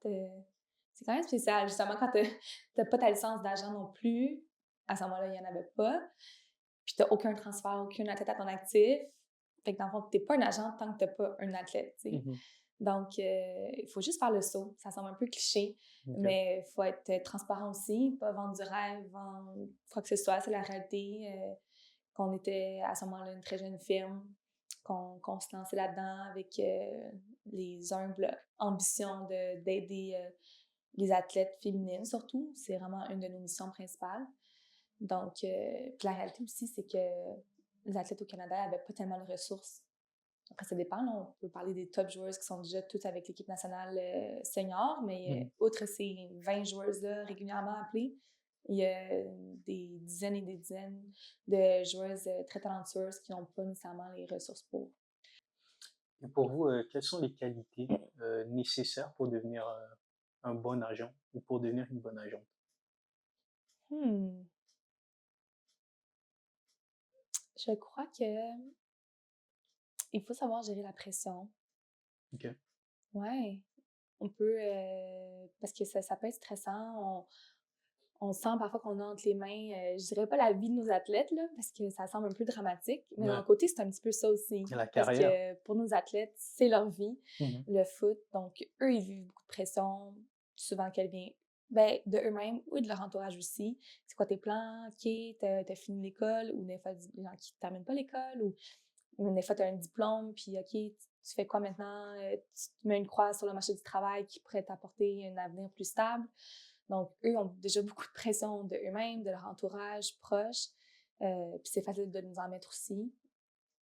c'est quand même spécial. Justement, quand t'as pas ta licence d'agent non plus, à ce moment-là, il y en avait pas. Puis t'as aucun transfert, aucune athlète à ton actif. Fait que dans le fond, t'es pas un agent tant que t'as pas un athlète, tu sais. Mhm. Donc, il faut juste faire le saut. Ça semble un peu cliché, OK. mais il faut être transparent aussi, pas vendre du rêve, vendre quoi que ce soit. C'est la réalité. Qu'on était à ce moment-là une très jeune firme, qu'on se lançait là-dedans avec les humbles ambitions d'aider les athlètes féminines surtout. C'est vraiment une de nos missions principales. Donc, puis la réalité aussi, c'est que les athlètes au Canada n'avaient pas tellement de ressources. Après, ça dépend. Là, on peut parler des top joueuses qui sont déjà toutes avec l'équipe nationale senior, mais Mhm. outre ces 20 joueuses-là régulièrement appelées, il y a des dizaines et des dizaines de joueuses très talentueuses qui n'ont pas nécessairement les ressources pour. Et pour vous, quelles sont les qualités nécessaires pour devenir un bon agent ou pour devenir une bonne agente? Hmm. Je crois que il faut savoir gérer la pression. OK. Ouais, on peut, parce que ça peut être stressant. On sent parfois qu'on a entre les mains, je dirais pas la vie de nos athlètes, là, parce que ça semble un peu dramatique, mais d'un Ouais. côté, c'est un petit peu ça aussi. Et la Parce carrière. que pour nos athlètes, c'est leur vie, Mhm. le foot. Donc, eux, ils vivent beaucoup de pression, souvent qu'elle vient ben, de eux-mêmes ou de leur entourage aussi. C'est quoi tes plans? OK, t'as fini l'école, ou des fois, des gens qui ne terminent pas l'école, ou des fois, tu as un diplôme, puis OK, tu fais quoi maintenant? Tu te mets une croix sur le marché du travail qui pourrait t'apporter un avenir plus stable. Donc, eux ont déjà beaucoup de pression de eux-mêmes, de leur entourage proche. Puis c'est facile de nous en mettre aussi.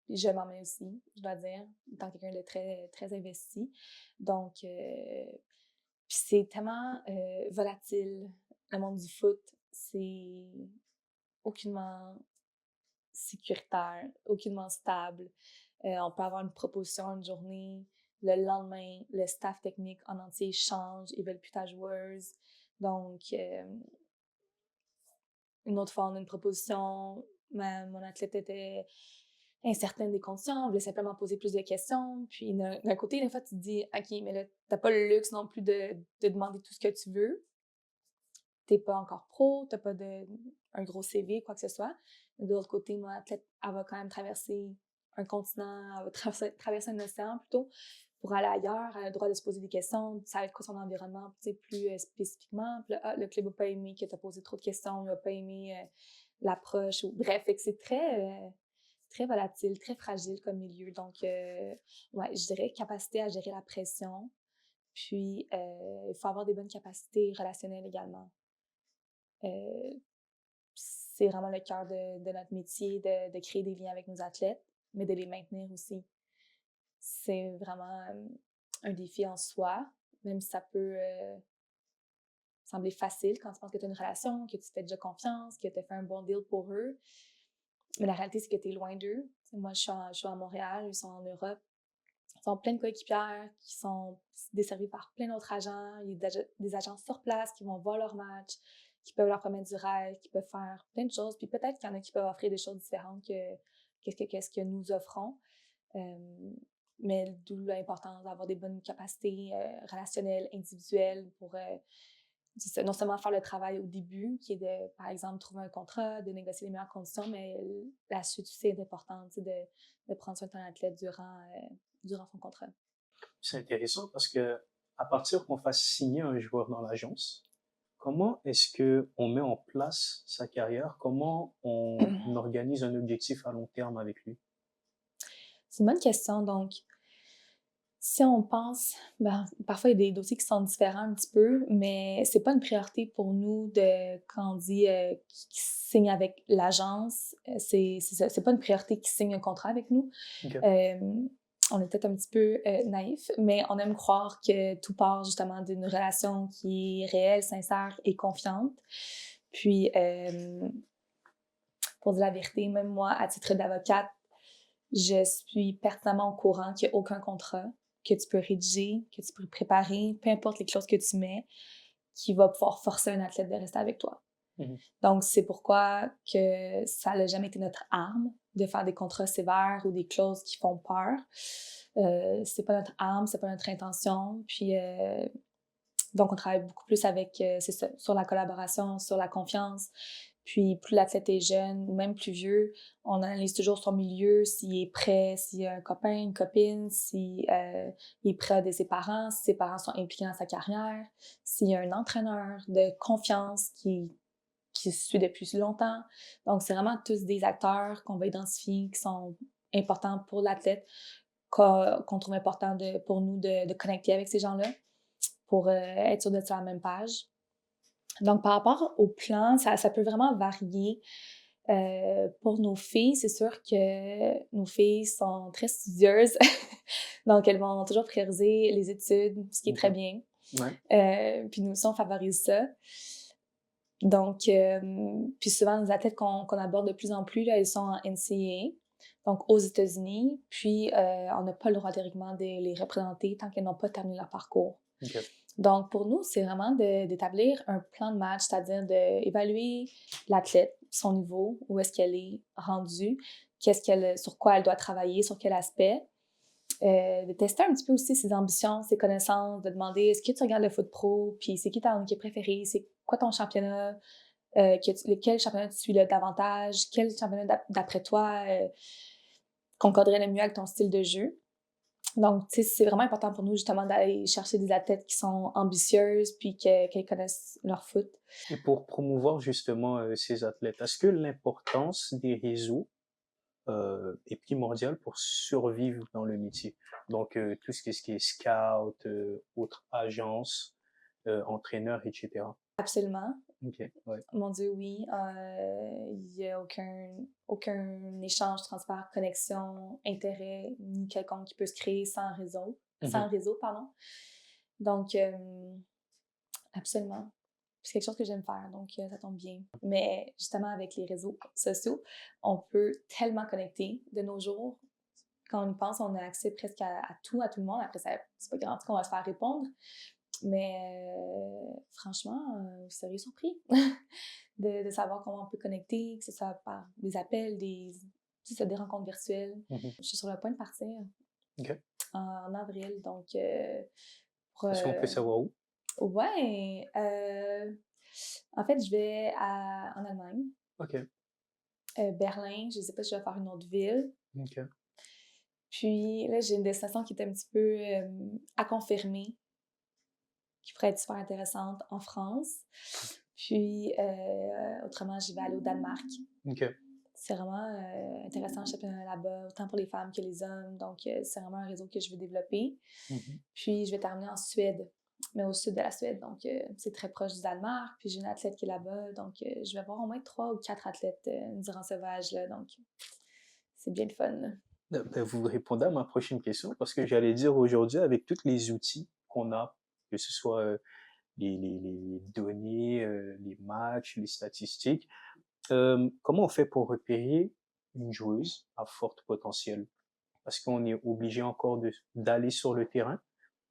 Puis je m'en mets aussi, je dois dire, étant quelqu'un de très, très investi. Donc, puis c'est tellement volatile, le monde du foot. C'est aucunement sécuritaire, aucunement stable. On peut avoir une proposition une journée, le lendemain, le staff technique en entier change, ils veulent plus ta joueuse. Donc, une autre fois, on a une proposition, mon athlète était incertaine des conditions, voulait simplement poser plus de questions. Puis d'un côté, des fois, tu te dis, OK, mais là, t'as pas le luxe non plus de demander tout ce que tu veux. T'es pas encore pro, t'as pas un gros CV, quoi que ce soit. Mais de l'autre côté, mon athlète, elle va quand même traverser un continent, elle va traverser un océan plutôt pour aller ailleurs. Elle a le droit de se poser des questions, de savoir quoi son environnement, tu sais, plus spécifiquement. Puis là, le club n'a pas aimé que tu as posé trop de questions, il n'a pas aimé l'approche. Bref, fait que c'est très volatile, très fragile comme milieu. Donc, ouais, je dirais capacité à gérer la pression. Puis, il faut avoir des bonnes capacités relationnelles également. C'est vraiment le cœur de notre métier, de créer des liens avec nos athlètes, mais de les maintenir aussi. C'est vraiment un défi en soi, même si ça peut sembler facile quand tu penses que tu as une relation, que tu te fais déjà confiance, que tu as fait un bon deal pour eux. Mais la réalité, c'est que tu es loin d'eux. Moi, je suis à Montréal, ils sont en Europe. Ils sont plein de coéquipières qui sont desservies par plein d'autres agents. Il y a des agents sur place qui vont voir leur match, qui peuvent leur promettre du rêve, qui peuvent faire plein de choses. Puis peut-être qu'il y en a qui peuvent offrir des choses différentes que qu'est-ce que nous offrons. Mais d'où l'importance d'avoir des bonnes capacités relationnelles, individuelles pour non seulement faire le travail au début, qui est de, par exemple, trouver un contrat, de négocier les meilleures conditions, mais la suite aussi est importante, de prendre soin de ton athlète durant son contrat. C'est intéressant parce que à partir qu'on fasse signer un joueur dans l'agence, comment est-ce que on met en place sa carrière? Comment on organise un objectif à long terme avec lui? C'est une bonne question. Donc, si on pense, ben, parfois il y a des dossiers qui sont différents un petit peu, mais c'est pas une priorité pour nous quand on dit qui signe avec l'agence, c'est pas une priorité qui signe un contrat avec nous. OK. Euh, on est peut-être un petit peu naïf, mais on aime croire que tout part justement d'une relation qui est réelle, sincère et confiante. Puis, pour dire la vérité, même moi, à titre d'avocate, je suis pertinemment au courant qu'il n'y a aucun contrat que tu peux rédiger, que tu peux préparer, peu importe les clauses que tu mets, qui va pouvoir forcer un athlète de rester avec toi. Mhm. Donc, c'est pourquoi que ça n'a jamais été notre arme de faire des contrats sévères ou des clauses qui font peur. C'est pas notre âme, c'est pas notre intention. Puis, donc, on travaille beaucoup plus avec, c'est ça, sur la collaboration, sur la confiance. Puis, plus l'athlète est jeune ou même plus vieux, on analyse toujours son milieu, s'il est prêt, s'il y a un copain, une copine, s'il est prêt à aider ses parents, si ses parents sont impliqués dans sa carrière, s'il y a un entraîneur de confiance qui suit depuis longtemps. Donc, c'est vraiment tous des acteurs qu'on va identifier qui sont importants pour l'athlète, qu'on trouve important pour nous de connecter avec ces gens-là pour être sûr d'être sur la même page. Donc, par rapport au plan, ça peut vraiment varier. Pour nos filles, c'est sûr que nos filles sont très studieuses. Donc, elles vont toujours prioriser les études, ce qui est très bien. Ouais. Puis nous aussi, on favorise ça. Donc, puis souvent, les athlètes qu'on aborde de plus en plus, là, elles sont en NCAA, donc aux États-Unis. Puis, on n'a pas le droit théoriquement de les représenter tant qu'elles n'ont pas terminé leur parcours. OK. Donc, pour nous, c'est vraiment d'établir un plan de match, c'est-à-dire d'évaluer l'athlète, son niveau, où est-ce qu'elle est rendue, sur quoi elle doit travailler, sur quel aspect. De tester un petit peu aussi ses ambitions, ses connaissances, de demander est-ce que tu regardes le foot pro, puis c'est qui ton équipe préférée, c'est quoi ton championnat, quel championnat tu suis là davantage, quel championnat d'après toi concorderait le mieux avec ton style de jeu. Donc, tu sais, c'est vraiment important pour nous justement d'aller chercher des athlètes qui sont ambitieuses puis qu'elles connaissent leur foot. Et pour promouvoir justement ces athlètes, est-ce que l'importance des réseaux est primordiale pour survivre dans le métier? Donc, tout ce qui est scout, autres agences, entraîneurs, etc. Absolument. OK, ouais. Mon Dieu, oui. Il n'y a aucun échange, transfert, connexion, intérêt, ni quelconque qui peut se créer sans réseau. Sans réseau, pardon. Donc, absolument. C'est quelque chose que j'aime faire, donc ça tombe bien. Mais justement, avec les réseaux sociaux, on peut tellement connecter de nos jours. Quand on y pense, on a accès presque à tout le monde. Après, c'est pas garanti qu'on va se faire répondre. Mais franchement, vous seriez surpris de savoir comment on peut connecter, que ce soit par des appels, des rencontres virtuelles. Je suis sur le point de partir OK. en avril, donc Est-ce qu'on peut savoir où? ouais, en fait, je vais en Allemagne, OK. Berlin, je ne sais pas si je vais faire une autre ville. OK. Puis là, j'ai une destination qui est un petit peu à confirmer, qui pourrait être super intéressante en France. Puis, autrement, j'y vais aller au Danemark. OK. C'est vraiment intéressant le championnat là-bas, autant pour les femmes que les hommes. Donc, c'est vraiment un réseau que je veux développer. Puis, je vais terminer en Suède, mais au sud de la Suède. Donc, c'est très proche du Danemark. Puis, j'ai une athlète qui est là-bas. Donc, je vais avoir au moins 3 ou 4 athlètes durant ce voyage-là. Donc, c'est bien le fun. Ben, vous répondez à ma prochaine question parce que j'allais dire aujourd'hui, avec tous les outils qu'on a, que ce soit les données, les matchs, les statistiques, comment on fait pour repérer une joueuse à fort potentiel? Parce qu'on est obligé encore d'aller sur le terrain.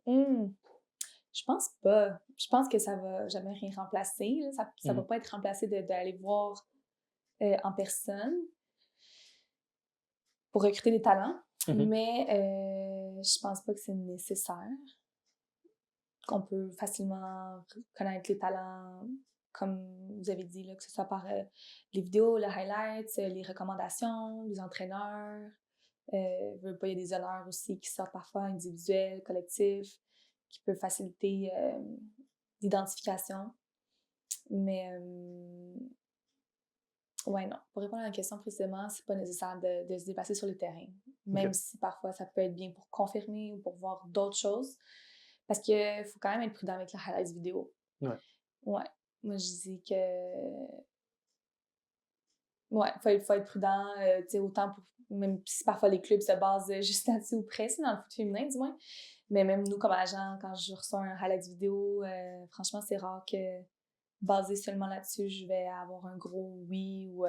Je pense pas. Je pense que ça va jamais rien remplacer. Là. Ça va pas être remplacé d'aller voir en personne pour recruter des talents, mais je pense pas que c'est nécessaire. Qu'on peut facilement connaître les talents, comme vous avez dit, là, que ce soit par les vidéos, les highlights, les recommandations, les entraîneurs. Il y a des honneurs aussi qui sortent parfois individuels, collectifs, qui peuvent faciliter l'identification. Mais ouais, non. Pour répondre à la question précisément, c'est pas nécessaire de se déplacer sur le terrain. Même si parfois ça peut être bien pour confirmer ou pour voir d'autres choses. Parce qu'il faut quand même être prudent avec la highlights vidéo. Ouais. Ouais. Moi, je dis que. Ouais, faut être prudent, tu sais, autant pour. Même si parfois les clubs se basent juste là-dessus ou presque, dans le foot féminin, du moins. Mais même nous, comme agents, quand je reçois un highlight vidéo, franchement, c'est rare que, basé seulement là-dessus, je vais avoir un gros oui ou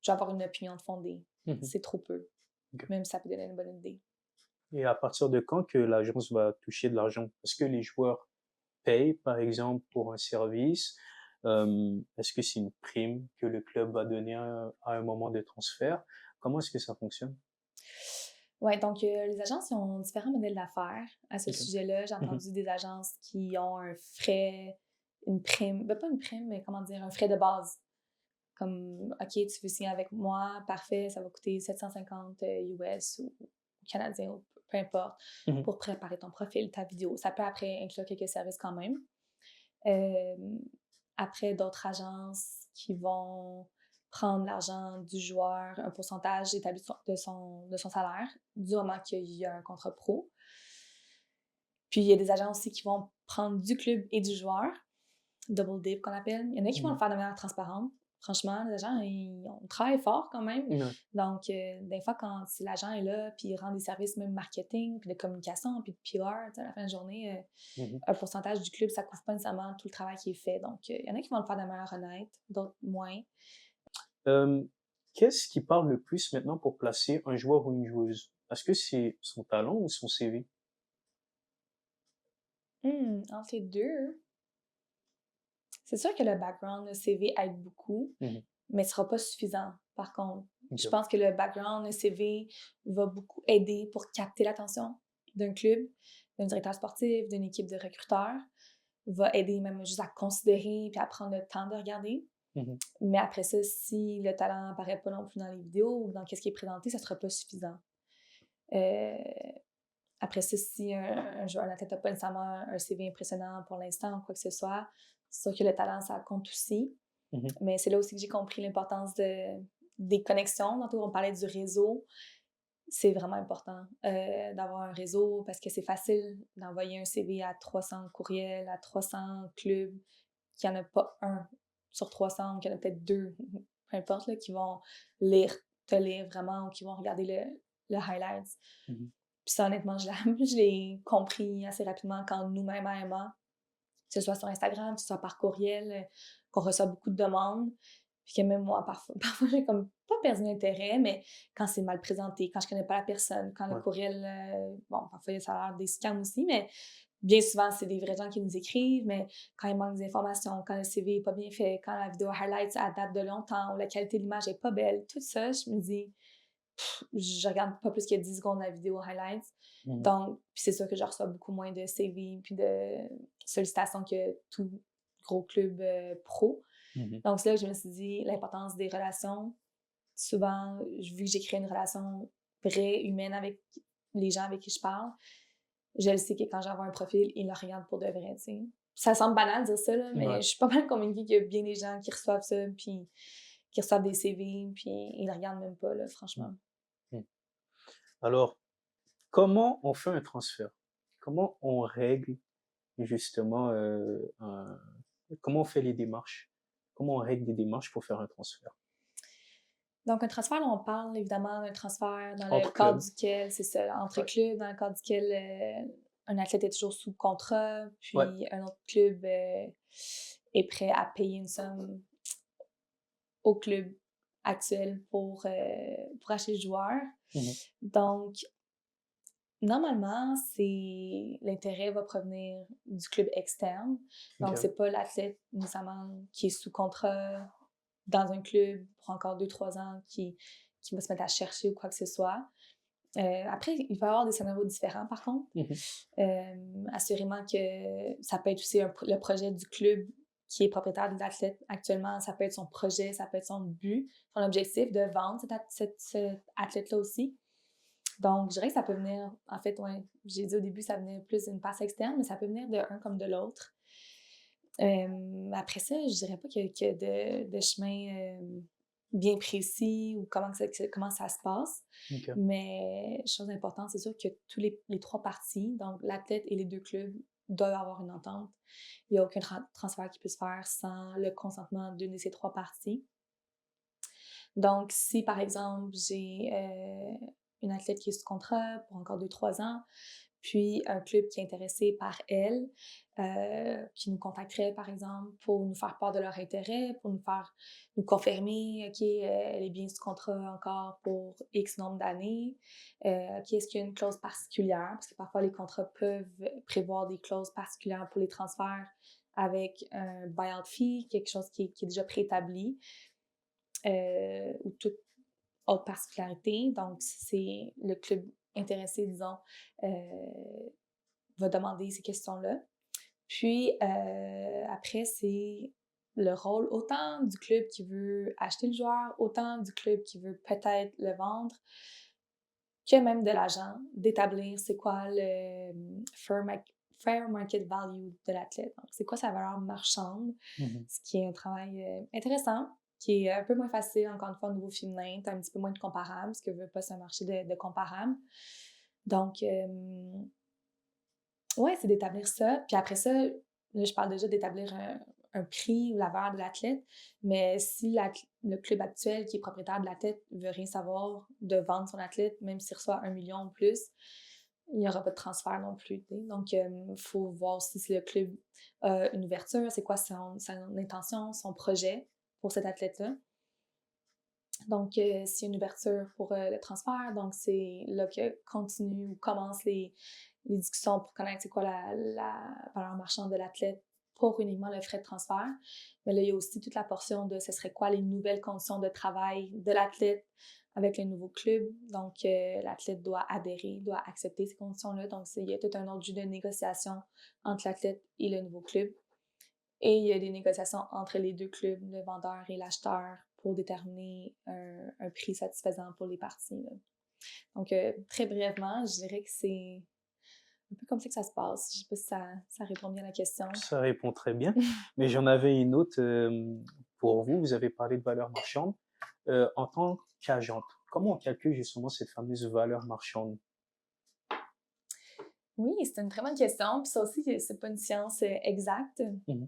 je vais avoir une opinion fondée. C'est trop peu. Okay. Même si ça peut donner une bonne idée. Et à partir de quand que l'agence va toucher de l'argent? Est-ce que les joueurs payent, par exemple, pour un service? Est-ce que c'est une prime que le club va donner à un moment de transfert? Comment est-ce que ça fonctionne? Ouais, donc les agences, ils ont différents modèles d'affaires à ce OK. sujet-là. J'ai Mmh. entendu des agences qui ont un frais, une prime, ben pas une prime, mais comment dire, un frais de base. Comme, OK, tu veux signer avec moi, parfait, ça va coûter 750 US ou canadiens, ou peu importe, Mmh. pour préparer ton profil, ta vidéo. Ça peut après inclure quelques services quand même. Euh, Après, d'autres agences qui vont prendre l'argent du joueur, un pourcentage établi de son salaire, du moment qu'il y a un contrat pro. Puis, il y a des agences aussi qui vont prendre du club et du joueur, double dip qu'on appelle. Il y en a qui vont le Mmh. faire de manière transparente. Franchement, les agents, on travaille fort quand même. Ouais. Donc, des fois, quand si l'agent est là, puis il rend des services même marketing, puis de communication, puis de PR, tu sais, à la fin de la journée, Mmh. un pourcentage du club, ça couvre pas nécessairement tout le travail qui est fait. Donc, il y en a qui vont le faire de manière honnête, d'autres moins. Hem, Qu'est-ce qui parle le plus maintenant pour placer un joueur ou une joueuse? Est-ce que c'est son talent ou son CV? Entre les deux, c'est sûr que le background, le CV aide beaucoup, Mmh. mais ce sera pas suffisant, par contre. Je OK. pense que le background, le CV va beaucoup aider pour capter l'attention d'un club, d'un directeur sportif, d'une équipe de recruteurs, va aider même juste à considérer puis à prendre le temps de regarder. Mmh. Mais après ça, si le talent apparaît pas non plus dans les vidéos ou dans ce qui est présenté, ça sera pas suffisant. Euh, Après ça, si un joueur d'athlète n'a pas nécessairement un CV impressionnant pour l'instant ou quoi que ce soit, c'est sûr que le talent, ça compte aussi. Mmh. Mais c'est là aussi que j'ai compris l'importance des connexions. Tantôt, on parlait du réseau. C'est vraiment important d'avoir un réseau parce que c'est facile d'envoyer un CV à 300 courriels, à 300 clubs, qu'il n'y en a pas un sur 300, qu'il y en a peut-être deux, peu importe, là, qui vont te lire vraiment ou qui vont regarder le highlights. Mmh. Puis ça, honnêtement, je l'ai compris assez rapidement quand nous-mêmes à Emma, que ce soit sur Instagram, que ce soit par courriel, qu'on reçoit beaucoup de demandes. Puis que même moi, parfois, parfois j'ai comme pas perdu l'intérêt, mais quand c'est mal présenté, quand je connais pas la personne, quand le Ouais. courriel, bon, parfois ça a l'air des scams aussi, mais bien souvent, c'est des vrais gens qui nous écrivent, mais quand il manque des informations, quand le CV est pas bien fait, quand la vidéo highlights elle date de longtemps, ou la qualité de l'image est pas belle, tout ça, je me dis, je regarde pas plus que 10 secondes la vidéo highlights. Mmh. Donc, puis c'est sûr que je reçois beaucoup moins de CV puis de sollicitations que tout gros club pro. Mmh. Donc, c'est là que je me suis dit l'importance des relations. Souvent, vu que j'ai créé une relation vraie, humaine avec les gens avec qui je parle, je le sais que quand j'envoie un profil, ils le regardent pour de vrai, tu sais. Ça semble banal de dire ça, là, mais Ouais. je suis pas mal convaincue qu'il y a bien des gens qui reçoivent ça, puis qui reçoivent des CV, puis ils le regardent même pas, là, Mmh. franchement. Mmh. Alors, comment on fait un transfert? Comment on règle justement, comment on fait les démarches? Comment on règle les démarches pour faire un transfert? Donc, un transfert, là, on parle évidemment d'un transfert dans le Entre cadre clubs? duquel, c'est ça, entre Ouais. clubs, dans le cadre duquel un athlète est toujours sous contrat, Ouais. puis un autre club est prêt à payer une somme au club actuel pour acheter le joueur. Mmh. Donc, normalement, l'intérêt va provenir du club externe. Donc, OK. c'est pas l'athlète nécessairement qui est sous contrat dans un club pour encore 2-3 ans qui va se mettre à chercher ou quoi que ce soit. Après, il va y avoir des scénarios différents par contre. Mmh. Assurément que ça peut être aussi le projet du club qui est propriétaire de l'athlète actuellement. Ça peut être son projet, ça peut être son but, son objectif de vendre cet athlète-là aussi. Donc, je dirais que ça peut venir, en fait, ouais, j'ai dit au début, ça venait plus d'une passe externe, mais ça peut venir de un comme de l'autre. Après ça, je dirais pas qu'il y a de chemin bien précis ou comment ça se passe. OK. Mais chose importante, c'est sûr que tous les trois parties, donc l'athlète et les deux clubs, doivent avoir une entente. Il n'y a aucun transfert qui peut se faire sans le consentement d'une de ces trois parties. Donc, si par exemple, j'ai une athlète qui est sous contrat pour encore 2-3 ans, puis un club qui est intéressé par elle, qui nous contacterait par exemple pour nous faire part de leur intérêt, pour nous confirmer, OK, elle est bien sous contrat encore pour X nombre d'années. OK, est-ce qu'il y a une clause particulière? Parce que parfois les contrats peuvent prévoir des clauses particulières pour les transferts avec un buyout fee, quelque chose qui est déjà préétabli. Ou tout. autre particularité. Donc, c'est le club intéressé, disons, va demander ces questions-là. Puis, après, c'est le rôle autant du club qui veut acheter le joueur, autant du club qui veut peut-être le vendre, que même de l'agent, d'établir c'est quoi le fair market value de l'athlète. Donc, c'est quoi sa valeur marchande, Mhm. ce qui est un travail intéressant, qui est un peu moins facile, encore une fois, au niveau féminin, tu as un petit peu moins de comparables, parce que veut pas, c'est un marché de comparables. Donc, ouais, c'est d'établir ça. Puis après ça, là, je parle déjà d'établir un prix ou la valeur de l'athlète, mais si le club actuel qui est propriétaire de l'athlète veut rien savoir de vendre son athlète, même s'il reçoit 1 million ou plus, il n'y aura pas de transfert non plus. T'sais. Donc, il faut voir si le club a une ouverture, c'est quoi son intention, son projet pour cet athlète-là. Donc, s'il y a une ouverture pour le transfert, donc c'est là que continue ou commencent les discussions pour connaître c'est quoi la valeur marchande de l'athlète pour uniquement le frais de transfert. Mais là, il y a aussi toute la portion de ce serait quoi les nouvelles conditions de travail de l'athlète avec le nouveau club. Donc, l'athlète doit adhérer, doit accepter ces conditions-là. Donc, il y a tout un autre jeu de négociation entre l'athlète et le nouveau club. Et il y a des négociations entre les deux clubs, le vendeur et l'acheteur, pour déterminer un prix satisfaisant pour les parties. Là. Donc, très brièvement, je dirais que c'est un peu comme ça que ça se passe. Je ne sais pas si ça répond bien à la question. Ça répond très bien. Mais j'en avais une autre pour vous. Vous avez parlé de valeur marchande. En tant qu'agente, comment on calcule justement cette fameuse valeur marchande? Oui, c'est une très bonne question. Puis ça aussi, c'est pas une science exacte. Mhm.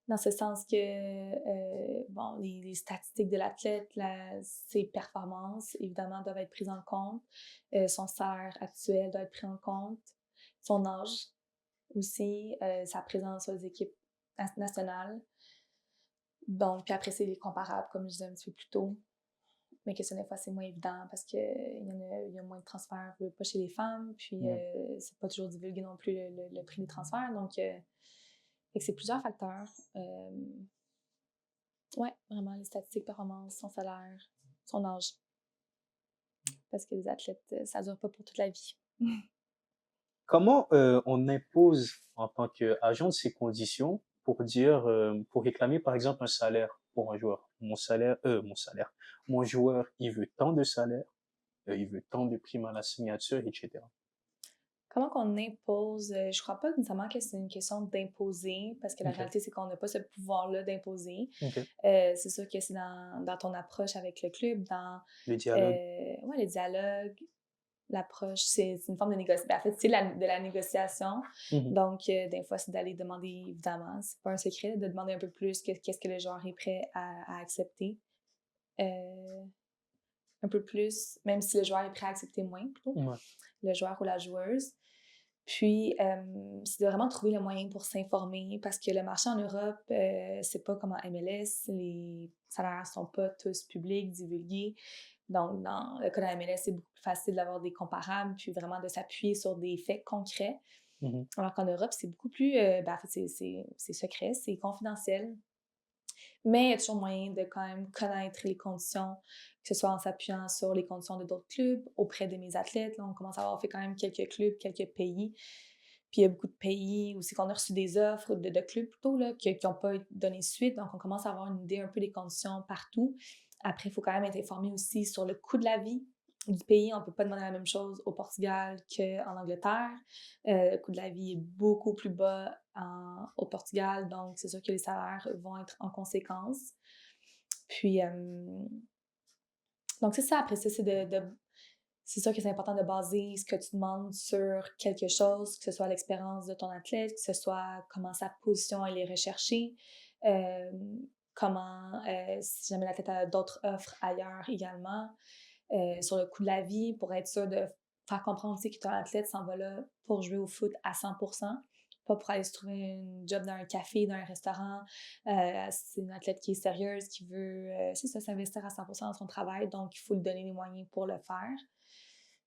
Dans ce sens que, bon, les statistiques de l'athlète, ses performances, évidemment, doivent être prises en compte. Son salaire actuel doit être pris en compte. Son âge aussi, sa présence sur les équipes nationales. Donc, puis après, c'est les comparables, comme je disais un petit peu plus tôt. Mais que ça, des fois, c'est moins évident parce qu'il y a moins de transferts, pas chez les femmes. Puis, Mhm. c'est pas toujours divulgué non plus le prix des transferts. Donc, fait que c'est plusieurs facteurs. Ouais, vraiment, les statistiques, performance, son salaire, son âge. Parce que les athlètes, ça dure pas pour toute la vie. Comment on impose en tant qu'agent ces conditions pour dire, pour réclamer par exemple un salaire pour un joueur? Mon joueur, il veut tant de salaire, il veut tant de primes à la signature, etc. Comment qu'on impose? Je crois pas nécessairement que c'est une question d'imposer, parce que la Ok, réalité, c'est qu'on n'a pas ce pouvoir-là d'imposer. ok. C'est sûr que c'est dans ton approche avec le club, dans Le dialogue. ouais, les dialogues, l'approche, c'est une forme de négociation. En fait, c'est de la négociation. Mhm. Donc, des fois, c'est d'aller demander, évidemment, c'est pas un secret, de demander un peu plus qu'est-ce que le joueur est prêt à accepter. Euh, un peu plus, même si le joueur est prêt à accepter moins, plutôt, Ouais. le joueur ou la joueuse. Puis, c'est de vraiment trouver le moyen pour s'informer parce que le marché en Europe, c'est pas comme en MLS, les salaires sont pas tous publics, divulgués. Donc, dans le cas de la MLS, c'est beaucoup plus facile d'avoir des comparables puis vraiment de s'appuyer sur des faits concrets. Mhm. Alors qu'en Europe, c'est beaucoup plus, en fait, c'est secret, c'est confidentiel. Mais il y a toujours moyen de quand même connaître les conditions, que ce soit en s'appuyant sur les conditions de d'autres clubs, auprès de mes athlètes. Là, on commence à avoir fait quand même quelques clubs, quelques pays. Puis il y a beaucoup de pays aussi qu'on a reçu des offres de clubs plutôt là, qui n'ont pas donné suite. Donc on commence à avoir une idée un peu des conditions partout. Après, il faut quand même être informé aussi sur le coût de la vie du pays. On ne peut pas demander la même chose au Portugal qu'en Angleterre. Le coût de la vie est beaucoup plus bas au Portugal, donc c'est sûr que les salaires vont être en conséquence. Puis, donc c'est ça. Après ça, c'est sûr que c'est important de baser ce que tu demandes sur quelque chose, que ce soit l'expérience de ton athlète, que ce soit comment sa position elle est recherchée, euh, comment, si jamais l'athlète a d'autres offres ailleurs également, sur le coût de la vie, pour être sûr de faire comprendre aussi que ton athlète s'en va là pour jouer au foot à 100%, pas pour aller se trouver une job dans un café, dans un restaurant. C'est une athlète qui est sérieuse, qui veut, c'est ça, s'investir à 100% dans son travail, donc il faut lui donner les moyens pour le faire.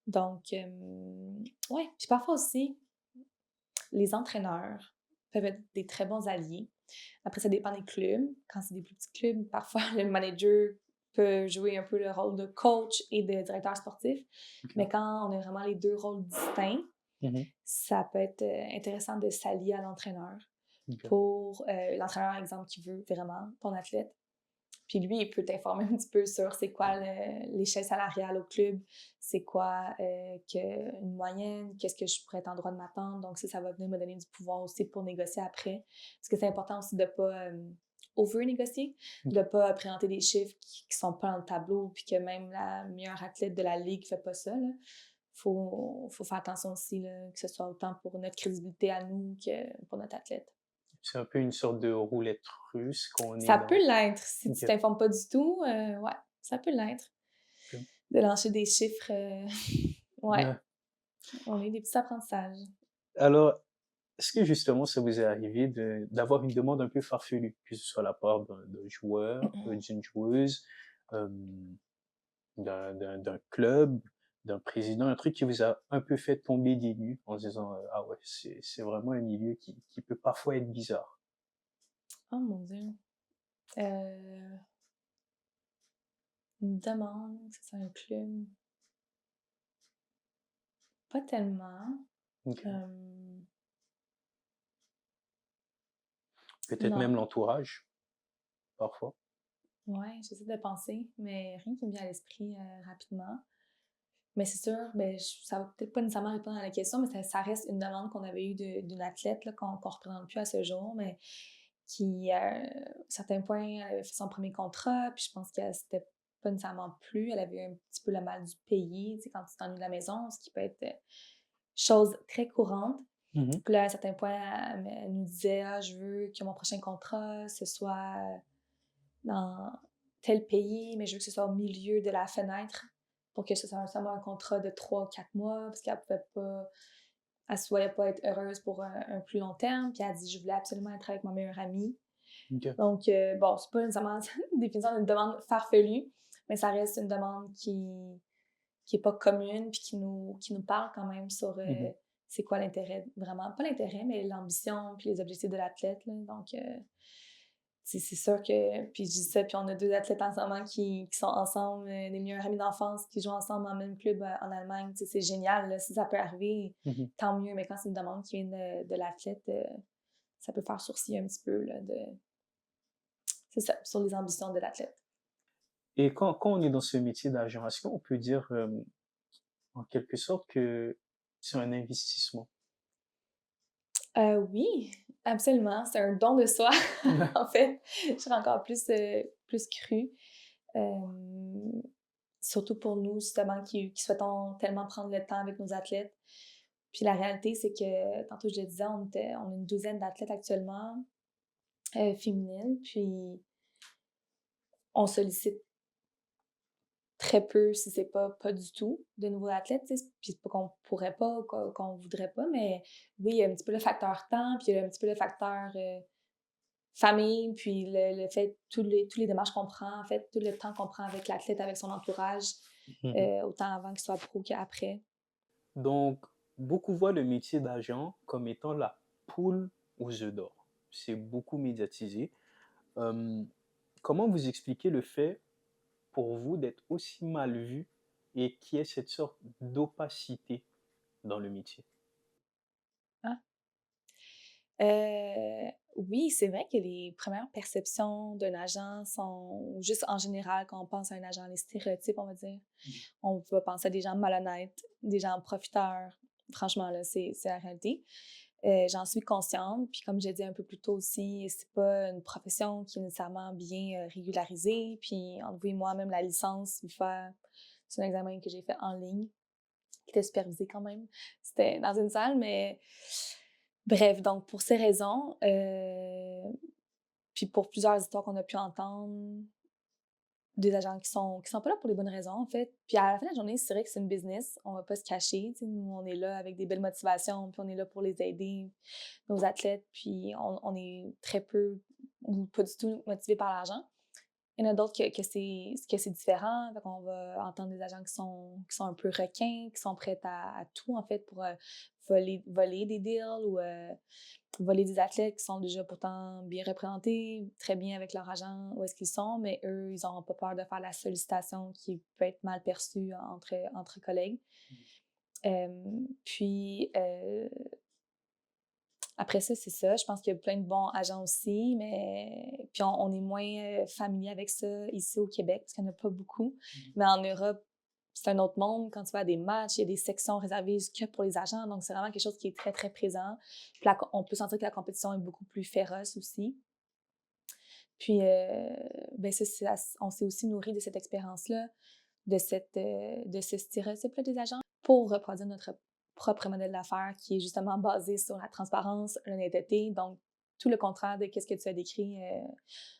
Donc, ouais. Puis parfois aussi, les entraîneurs peuvent être des très bons alliés. Après, ça dépend des clubs. Quand c'est des plus petits clubs, parfois le manager peut jouer un peu le rôle de coach et de directeur sportif. OK. Mais quand on a vraiment les 2 rôles distincts, Mmh. ça peut être, intéressant de s'allier à l'entraîneur OK. pour, l'entraîneur, exemple, qui veut vraiment ton athlète. Puis lui, il peut t'informer un petit peu sur c'est quoi l'échelle salariale au club, c'est quoi une moyenne, qu'est-ce que je pourrais être en droit de m'attendre. Donc ça va venir me donner du pouvoir aussi pour négocier après. Parce que c'est important aussi de ne pas over-négocier, de OK. ne pas présenter des chiffres qui ne sont pas dans le tableau, puis que même la meilleure athlète de la ligue ne fait pas ça. Il faut faire attention aussi, là, que ce soit autant pour notre crédibilité à nous que pour notre athlète. C'est un peu une sorte de roulette russe quand on est Ça peut dans l'être. Si tu OK. t'informes pas du tout, ouais, ça peut l'être. OK. De lancer des chiffres, ouais, Ouais. on a eu des petits apprentissages. Alors, est-ce que justement ça vous est arrivé d'avoir une demande un peu farfelue, que ce soit de la part d'un joueur, d'une joueuse, hem, d'un club, d'un président, un truc qui vous a un peu fait tomber des nues en se disant, «Ah ouais, c'est vraiment un milieu qui peut parfois être bizarre». Oh mon Dieu! Heu, une demande, c'est un club? Pas tellement. OK. Hem, Peut-être non. même l'entourage, parfois? Ouais, j'essaie de penser, mais rien qui me vient à l'esprit, rapidement. Mais c'est sûr, ben, ça va peut-être pas nécessairement répondre à la question, mais ça reste une demande qu'on avait eue d'une athlète là, qu'on représente plus à ce jour, mais qui, à un certain point, elle avait fait son premier contrat, puis je pense qu'elle s'était pas nécessairement plu. Elle avait eu un petit peu le mal du pays, tu sais, quand tu t'ennuies de la maison, ce qui peut être, chose très courante. Mmh. Puis là, à un certain point, elle nous disait: «Ah, je veux que mon prochain contrat, ce soit dans tel pays, mais je veux que ce soit au milieu de la fenêtre pour que ce soit seulement un contrat de 3 ou 4 mois parce qu'elle pouvait pas, elle se voyait pas être heureuse pour un plus long terme. Puis elle dit: «Je voulais absolument être avec ma meilleure amie». OK. Donc, bon, c'est pas nécessairement une définition d'une demande farfelue, mais ça reste une demande qui est pas commune puis qui nous parle quand même sur Mmh. c'est quoi l'intérêt, vraiment, pas l'intérêt, mais l'ambition puis les objectifs de l'athlète. Là. Donc, c'est sûr que, puis je dis ça, puis on a 2 athlètes en ce moment qui sont ensemble, des meilleurs amis d'enfance, qui jouent ensemble en même club en Allemagne. Tu sais, c'est génial, là. Si ça peut arriver, Mmh. tant mieux, mais quand c'est une demande qui vient de l'athlète, ça peut faire sourciller un petit peu, là, c'est ça, sur les ambitions de l'athlète. Et quand on est dans ce métier d'agent, est-ce qu'on peut dire, en quelque sorte que c'est un investissement? Oui, absolument, c'est un don de soi, en fait. Je serais encore plus crue. Hem, Surtout pour nous, justement, qui souhaitons tellement prendre le temps avec nos athlètes. Puis la réalité, c'est que, tantôt je le disais, on a une douzaine d'athlètes actuellement, féminines, puis on sollicite très peu, si c'est pas du tout, de nouveaux athlètes, tu sais. Puis c'est pas qu'on pourrait pas ou qu'on voudrait pas, mais oui, il y a un petit peu le facteur temps, puis il y a un petit peu le facteur, famille, puis le fait tous les démarches qu'on prend, en fait, tout le temps qu'on prend avec l'athlète, avec son entourage, Mmh. autant avant qu'il soit pro qu'après. Donc, beaucoup voient le métier d'agent comme étant la poule aux œufs d'or. C'est beaucoup médiatisé. Hem, Comment vous expliquez le fait, pour vous, d'être aussi mal vu et qu'il y ait cette sorte d'opacité dans le métier? Ah! Oui, c'est vrai que les premières perceptions d'un agent sont ou juste en général, quand on pense à un agent, les stéréotypes, on va dire, on va penser à des gens malhonnêtes, des gens profiteurs. Franchement, là, c'est la réalité. J'en suis consciente, puis comme j'ai dit un peu plus tôt aussi, c'est pas une profession qui est nécessairement bien, régularisée. Puis entre vous et moi, même la licence, c'est un examen que j'ai fait en ligne, qui était supervisé quand même. C'était dans une salle, mais bref, donc pour ces raisons, puis pour plusieurs histoires qu'on a pu entendre, des agents qui sont pas là pour les bonnes raisons, en fait. Puis à la fin de la journée, c'est vrai que c'est une business, on va pas se cacher, tu sais. Nous, on est là avec des belles motivations, puis on est là pour les aider, nos athlètes, puis on est très peu ou pas du tout motivés par l'argent. Il y en a d'autres que c'est différent. Fait qu'on va entendre des agents qui sont un peu requins, qui sont prêts à tout, en fait, pour voler des deals ou voler des athlètes qui sont déjà pourtant bien représentés, très bien avec leur agent où est-ce qu'ils sont, mais eux, ils n'auront pas peur de faire la sollicitation qui peut être mal perçue entre collègues. Puis, après ça, c'est ça. Je pense qu'il y a plein de bons agents aussi, mais puis on est moins familier avec ça ici au Québec parce qu'il n'y en a pas beaucoup. Mais en Europe, c'est un autre monde. Quand tu vas à des matchs, il y a des sections réservées que pour les agents. Donc, c'est vraiment quelque chose qui est très, très présent. Puis on peut sentir que la compétition est beaucoup plus féroce aussi. Puis, ben on s'est aussi nourri de cette expérience-là, de ce stéréotype-là des agents pour reproduire notre propre modèle d'affaires qui est justement basé sur la transparence, l'honnêteté. Donc, tout le contraire de ce que tu as décrit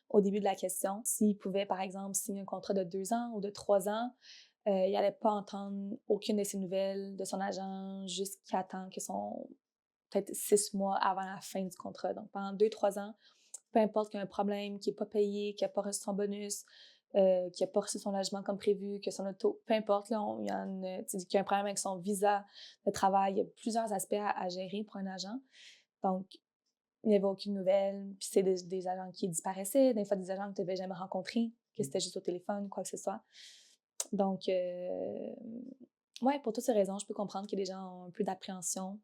au début de la question. S'il pouvait, par exemple, signer un contrat de 2 ans ou de 3 ans, il n'allait pas entendre aucune de ses nouvelles de son agent jusqu'à temps que peut-être 6 mois avant la fin du contrat. Donc, pendant 2-3 ans, peu importe qu'il y a un problème, qu'il n'est pas payé, qu'il n'a pas reçu son bonus, qu'il n'a pas reçu son logement comme prévu, que son auto, peu importe, là, qu'il y a un problème avec son visa de travail, il y a plusieurs aspects à gérer pour un agent. Donc, il n'y avait aucune nouvelle. Puis c'est des agents qui disparaissaient, des fois des agents que tu n'avais jamais rencontrés, que c'était juste au téléphone, quoi que ce soit. Donc, ouais, pour toutes ces raisons, je peux comprendre que les gens ont un peu d'appréhension.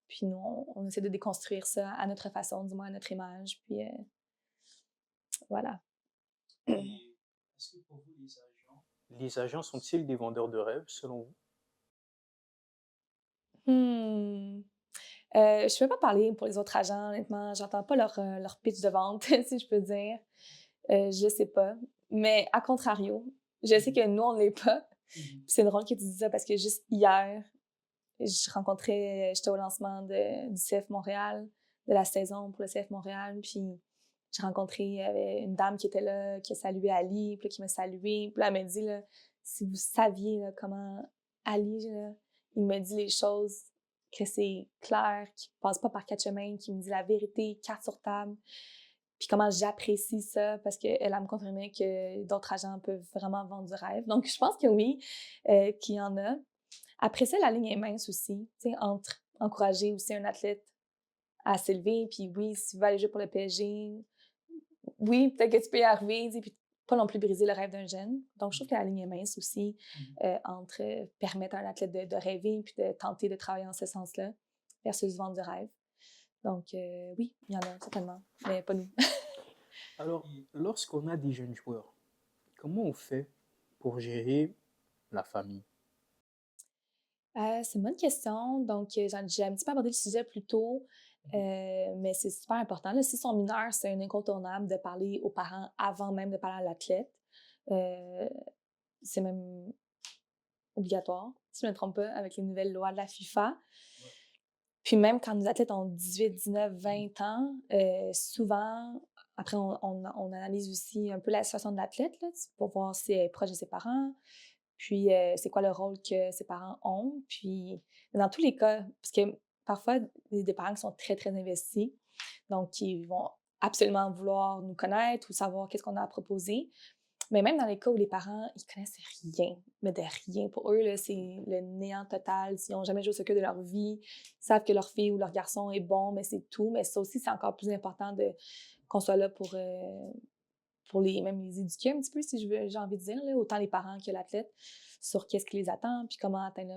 Puis nous, on essaie de déconstruire ça à notre façon, du moins à notre image. Puis voilà. Et est-ce que pour vous, les agents sont-ils des vendeurs de rêves, selon vous? Hmm. Je peux pas parler pour les autres agents, honnêtement. J'entends pas leur pitch de vente, si je peux dire. Je sais pas. Mais à contrario, je sais que nous, on l'est pas. Puis c'est drôle que tu dises ça parce que juste hier, j'étais au lancement du CF Montréal, de la saison pour le CF Montréal. Puis j'ai rencontré une dame qui était là, qui a salué Ali, puis là, qui m'a salué. Puis là, elle m'a dit, là, si vous saviez là, comment Ali, là, il me dit les choses, que c'est clair, qu'il passe pas par 4 chemins, qu'il me dit la vérité, carte sur table. Puis comment j'apprécie ça, parce qu'elle a me confirmé que d'autres agents peuvent vraiment vendre du rêve. Donc, je pense que oui, qu'il y en a. Après ça, la ligne est mince aussi, tu sais, entre encourager aussi un athlète à s'élever, puis oui, si tu veux aller jouer pour le PSG, oui, peut-être que tu peux y arriver, tu sais, puis pas non plus briser le rêve d'un jeune. Donc, je trouve que la ligne est mince aussi entre permettre à un athlète de rêver puis de tenter de travailler en ce sens-là versus vendre du rêve. Donc, oui, il y en a certainement, mais pas nous. Alors, lorsqu'on a des jeunes joueurs, comment on fait pour gérer la famille? C'est une bonne question. Donc, j'ai un petit peu abordé le sujet plus tôt, mais c'est super important. Là, s'ils sont mineurs, c'est un incontournable de parler aux parents avant même de parler à l'athlète. Euh, c'est même obligatoire, si je ne me trompe pas, avec les nouvelles lois de la FIFA. Puis même quand nos athlètes ont 18, 19, 20 ans, souvent, après, on analyse aussi un peu la situation de l'athlète là, pour voir si elle est proche de ses parents, puis c'est quoi le rôle que ses parents ont. Puis dans tous les cas, parce que parfois, des parents qui sont très, très investis, donc qui vont absolument vouloir nous connaître ou savoir qu'est-ce qu'on a à proposer. Mais même dans les cas où les parents, ils connaissent rien, mais de rien. Pour eux, là, c'est le néant total. Ils n'ont jamais joué au soccer de leur vie. Ils savent que leur fille ou leur garçon est bon, mais c'est tout. Mais ça aussi, c'est encore plus important qu'on soit là pour même les éduquer un petit peu, si j'ai envie de dire, là, autant les parents que l'athlète, sur qu'est-ce qui les attend, puis comment atteindre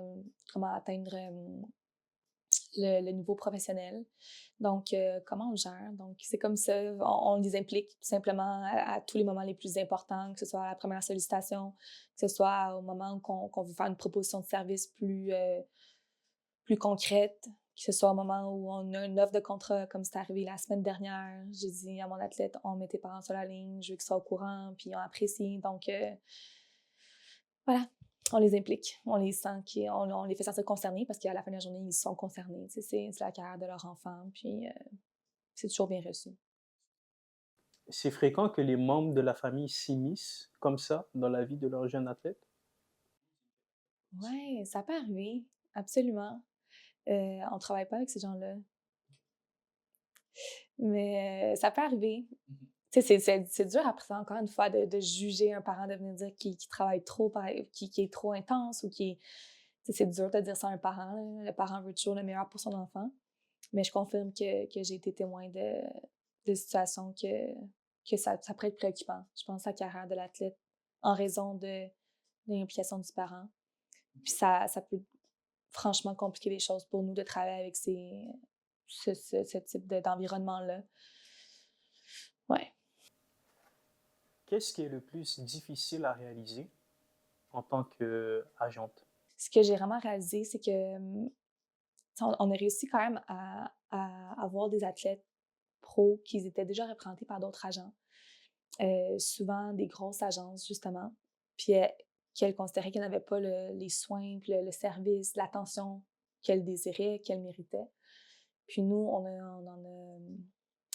le niveau professionnel. Donc, comment on gère? Donc, c'est comme ça, on les implique tout simplement à tous les moments les plus importants, que ce soit à la première sollicitation, que ce soit au moment où qu'on veut faire une proposition de service plus concrète, que ce soit au moment où on a une offre de contrat, comme c'est arrivé la semaine dernière. J'ai dit à mon athlète, on met tes parents sur la ligne, je veux qu'ils soient au courant, puis ils ont apprécié. Donc, voilà, on les implique, on les sent, on les fait sentir concernés parce qu'à la fin de la journée, ils sont concernés. C'est la carrière de leur enfant, puis c'est toujours bien reçu. C'est fréquent que les membres de la famille s'immiscent comme ça dans la vie de leur jeune athlète? Ouais, ça peut arriver, absolument. On travaille pas avec ces gens-là, mais ça peut arriver. Tu sais, c'est dur après ça, encore une fois, de juger un parent, de venir dire qu'il travaille trop, qu'il est trop intense ou qui tu sais, c'est dur de dire ça à un parent, là. Le parent veut toujours le meilleur pour son enfant. Mais je confirme que j'ai été témoin de situations que ça pourrait être préoccupant. Je pense à la carrière de l'athlète en raison de l'implication du parent. Puis ça peut franchement compliquer les choses pour nous de travailler avec ce type d'environnement-là. Ouais. Qu'est-ce qui est le plus difficile à réaliser en tant qu'agente? Ce que j'ai vraiment réalisé, c'est que on a réussi quand même à avoir des athlètes pros qui étaient déjà représentés par d'autres agents. Souvent des grosses agences, justement, puis qu'elles considéraient qu'elles n'avaient pas les soins, puis le service, l'attention qu'elles désiraient, qu'elles méritaient. Puis nous, on en a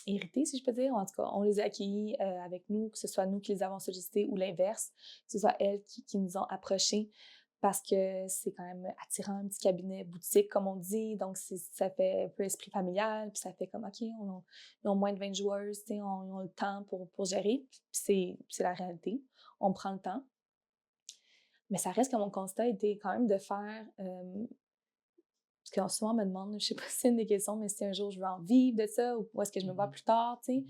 hérité, si je peux dire. En tout cas, on les a accueillis avec nous, que ce soit nous qui les avons sollicités ou l'inverse, que ce soit elles qui nous ont approchés parce que c'est quand même attirant, un petit cabinet boutique, comme on dit. Donc, ça fait un peu esprit familial, puis ça fait comme, OK, ils ont moins de 20 joueuses, ils ont le temps pour gérer. Puis c'est la réalité. On prend le temps. Mais ça reste que mon constat était quand même de faire parce que souvent, on me demande, je sais pas si c'est une des questions, mais si un jour je veux en vivre de ça ou est-ce que je me vois plus tard, tu sais.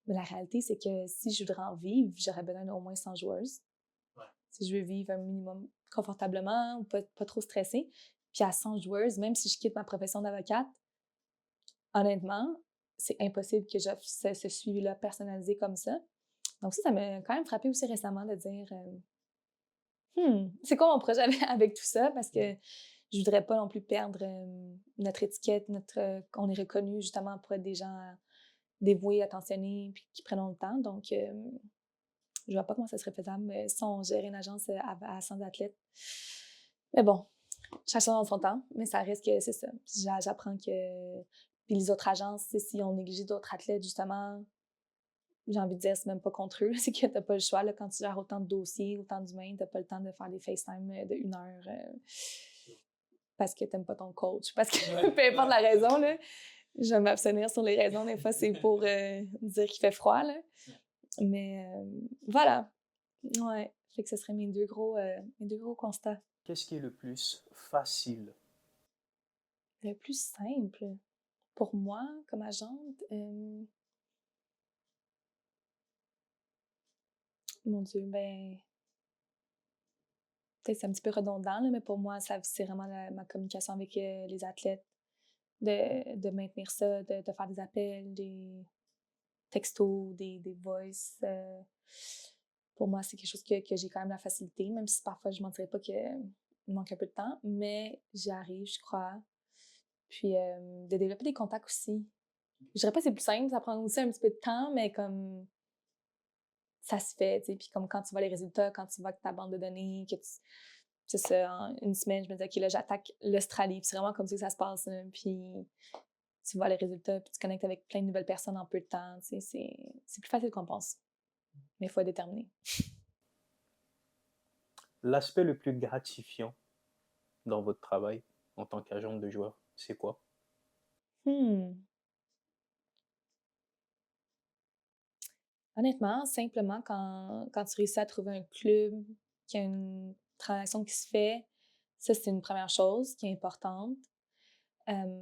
Mais la réalité, c'est que si je voudrais en vivre, j'aurais besoin d'au moins 100 joueuses. Ouais. Si je veux vivre un minimum confortablement ou pas trop stressée. Puis à 100 joueuses, même si je quitte ma profession d'avocate, honnêtement, c'est impossible que j'offre ce suivi-là personnalisé comme ça. Donc ça m'a quand même frappée aussi récemment de dire c'est quoi mon projet avec tout ça? Parce que je voudrais pas non plus perdre notre étiquette, qu'on est reconnu justement pour être des gens dévoués, attentionnés, puis qui prennent le temps. Donc, je vois pas comment ça serait faisable si on gérait une agence à 100 athlètes. Mais bon, chaque chose dans son temps, mais ça reste que c'est ça. J'apprends que. Puis les autres agences, si on néglige d'autres athlètes, justement, j'ai envie de dire, c'est même pas contre eux, c'est que t'as pas le choix. Là, quand tu gères autant de dossiers, autant d'humains, t'as pas le temps de faire des FaceTime de 1 heure parce que t'aimes pas ton coach. Parce que peu importe la raison, là, je vais m'abstenir sur les raisons. Des fois, c'est pour dire qu'il fait froid. Là. Mais voilà. Ouais. Fait que ce serait mes deux gros constats. Qu'est-ce qui est le plus facile? Le plus simple, pour moi, comme agente, mon Dieu, ben, peut-être c'est un petit peu redondant, là, mais pour moi, c'est vraiment ma communication avec les athlètes, de maintenir ça, de faire des appels, des textos, des voice. Pour moi, c'est quelque chose que j'ai quand même la facilité, même si parfois je ne mentirais pas qu'il manque un peu de temps, mais j'y arrive, je crois. Puis de développer des contacts aussi. Je dirais pas que c'est plus simple, ça prend aussi un petit peu de temps, mais comme ça se fait, tu sais. Puis comme quand tu vois les résultats, quand tu vois que ta bande de données, c'est ça, en une semaine, je me dis, OK, là, j'attaque l'Australie. Puis c'est vraiment comme ça que ça se passe. Là. Puis tu vois les résultats, puis tu connectes avec plein de nouvelles personnes en peu de temps. Tu sais, c'est plus facile qu'on pense. Mais il faut être déterminé. L'aspect le plus gratifiant dans votre travail en tant qu'agent de joueur, c'est quoi? Honnêtement, simplement quand tu réussis à trouver un club, qu'il y a une transaction qui se fait, ça, c'est une première chose qui est importante. Mais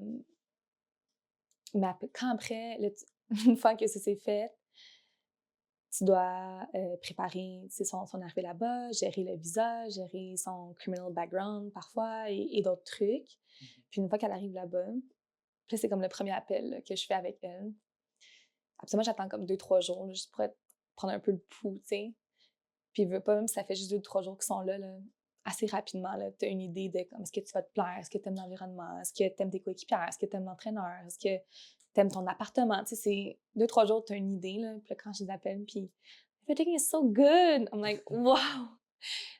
quand après, là, une fois que ça s'est fait, tu dois préparer son arrivée là-bas, gérer le visa, gérer son criminal background parfois et d'autres trucs. Puis une fois qu'elle arrive là-bas, puis là, c'est comme le premier appel là, que je fais avec elle. Absolument, j'attends comme 2-3 jours là, juste pour prendre un peu le pouls, tu sais. Puis veux pas, même si ça fait juste 2-3 jours qu'ils sont là, assez rapidement, tu as une idée de est-ce que tu vas te plaire, est-ce que tu aimes l'environnement, est-ce que tu aimes tes coéquipières, est-ce que tu aimes l'entraîneur, est-ce que tu aimes ton appartement. Tu sais, c'est 2-3 jours, tu as une idée. Là, puis là, quand je les appelle, puis everything is so good. I'm like, wow,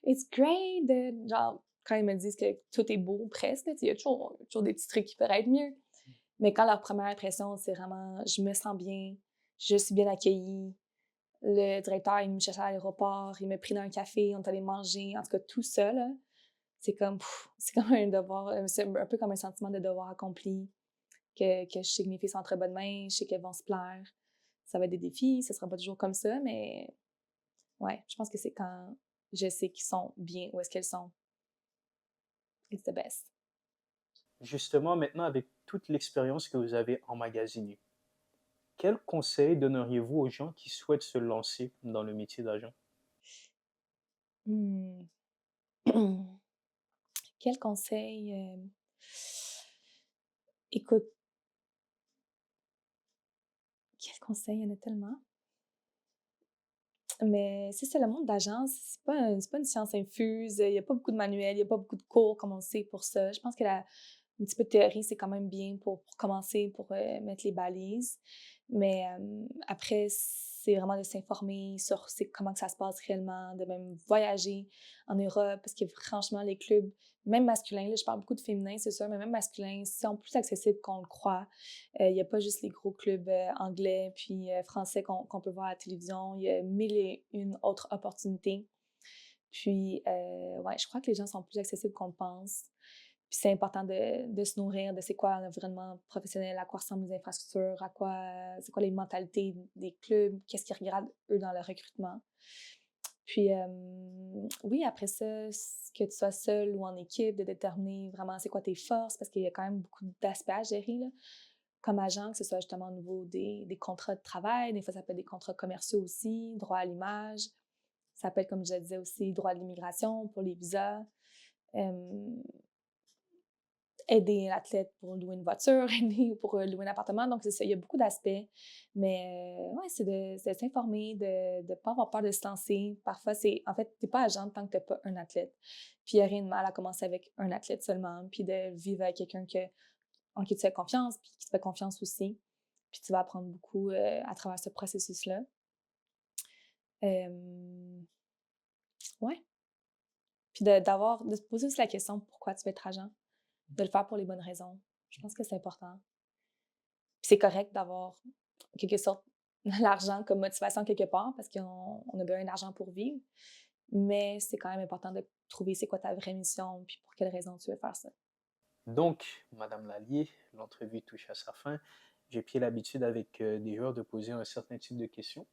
it's great. Genre, quand ils me disent que tout est beau, presque, il y a toujours des petits trucs qui pourraient être mieux. Mais quand leur première impression, c'est vraiment, je me sens bien, je suis bien accueillie. Le directeur, il me cherchait à l'aéroport, il m'a pris dans un café, on est allé manger. En tout cas, tout ça, là, c'est comme un devoir, c'est un peu comme un sentiment de devoir accompli, que je sais que mes filles sont entre bonnes mains, je sais qu'elles vont se plaire. Ça va être des défis, ce sera pas toujours comme ça, mais ouais, je pense que c'est quand je sais qu'ils sont bien où est-ce qu'elles sont. It's the best. Justement, maintenant, avec toute l'expérience que vous avez emmagasinée, quel conseil donneriez-vous aux gens qui souhaitent se lancer dans le métier d'agent? Mmh. Quel conseil? Écoute, quel conseil? Il y en a tellement. Mais c'est le monde d'agence, c'est pas une science infuse, il y a pas beaucoup de manuels, il y a pas beaucoup de cours comme on sait pour ça. Je pense que la un petit peu de théorie, c'est quand même bien pour commencer, pour, mettre les balises. Mais, après, c'est vraiment de s'informer sur c'est comment que ça se passe réellement, de même voyager en Europe parce que franchement, les clubs, même masculins, là, je parle beaucoup de féminin, c'est sûr, mais même masculins, sont plus accessibles qu'on le croit. Il y a pas juste les gros clubs, anglais puis, français qu'on peut voir à la télévision. Il y a mille et une autres opportunités. Puis, ouais, je crois que les gens sont plus accessibles qu'on le pense. Puis c'est important de se nourrir de c'est quoi l'environnement professionnel, à quoi ressemblent les infrastructures, à quoi c'est quoi les mentalités des clubs, qu'est-ce qu'ils regardent eux dans le recrutement. Puis, oui, après ça, que tu sois seul ou en équipe, de déterminer vraiment c'est quoi tes forces, parce qu'il y a quand même beaucoup d'aspects à gérer, là. Comme agent, que ce soit justement au niveau des contrats de travail, des fois ça peut être des contrats commerciaux aussi, droit à l'image. Ça peut être, comme je le disais aussi, droit à l'immigration pour les visas. Hem, Aider l'athlète pour louer une voiture, aider pour, louer un appartement. Donc c'est ça, il y a beaucoup d'aspects. Mais, ouais, c'est de s'informer, de pas avoir peur de se lancer. Parfois, c'est en fait, tu es pas agent tant que tu as pas un athlète. Puis il y a rien de mal à commencer avec un athlète seulement, puis de vivre avec quelqu'un en qui tu fais confiance, puis qui te fait confiance aussi. Puis tu vas apprendre beaucoup, à travers ce processus-là. Hem, ouais. Puis de se poser aussi la question: «Pourquoi tu veux être agent?» De le faire pour les bonnes raisons. Je pense que c'est important. Puis c'est correct d'avoir, en quelque sorte, l'argent comme motivation quelque part parce qu'on a besoin d'argent pour vivre, mais c'est quand même important de trouver c'est quoi ta vraie mission, puis pour quelle raison tu veux faire ça. Donc, Madame Lallier, l'entrevue touche à sa fin. J'ai pris l'habitude avec des joueurs de poser un certain type de questions.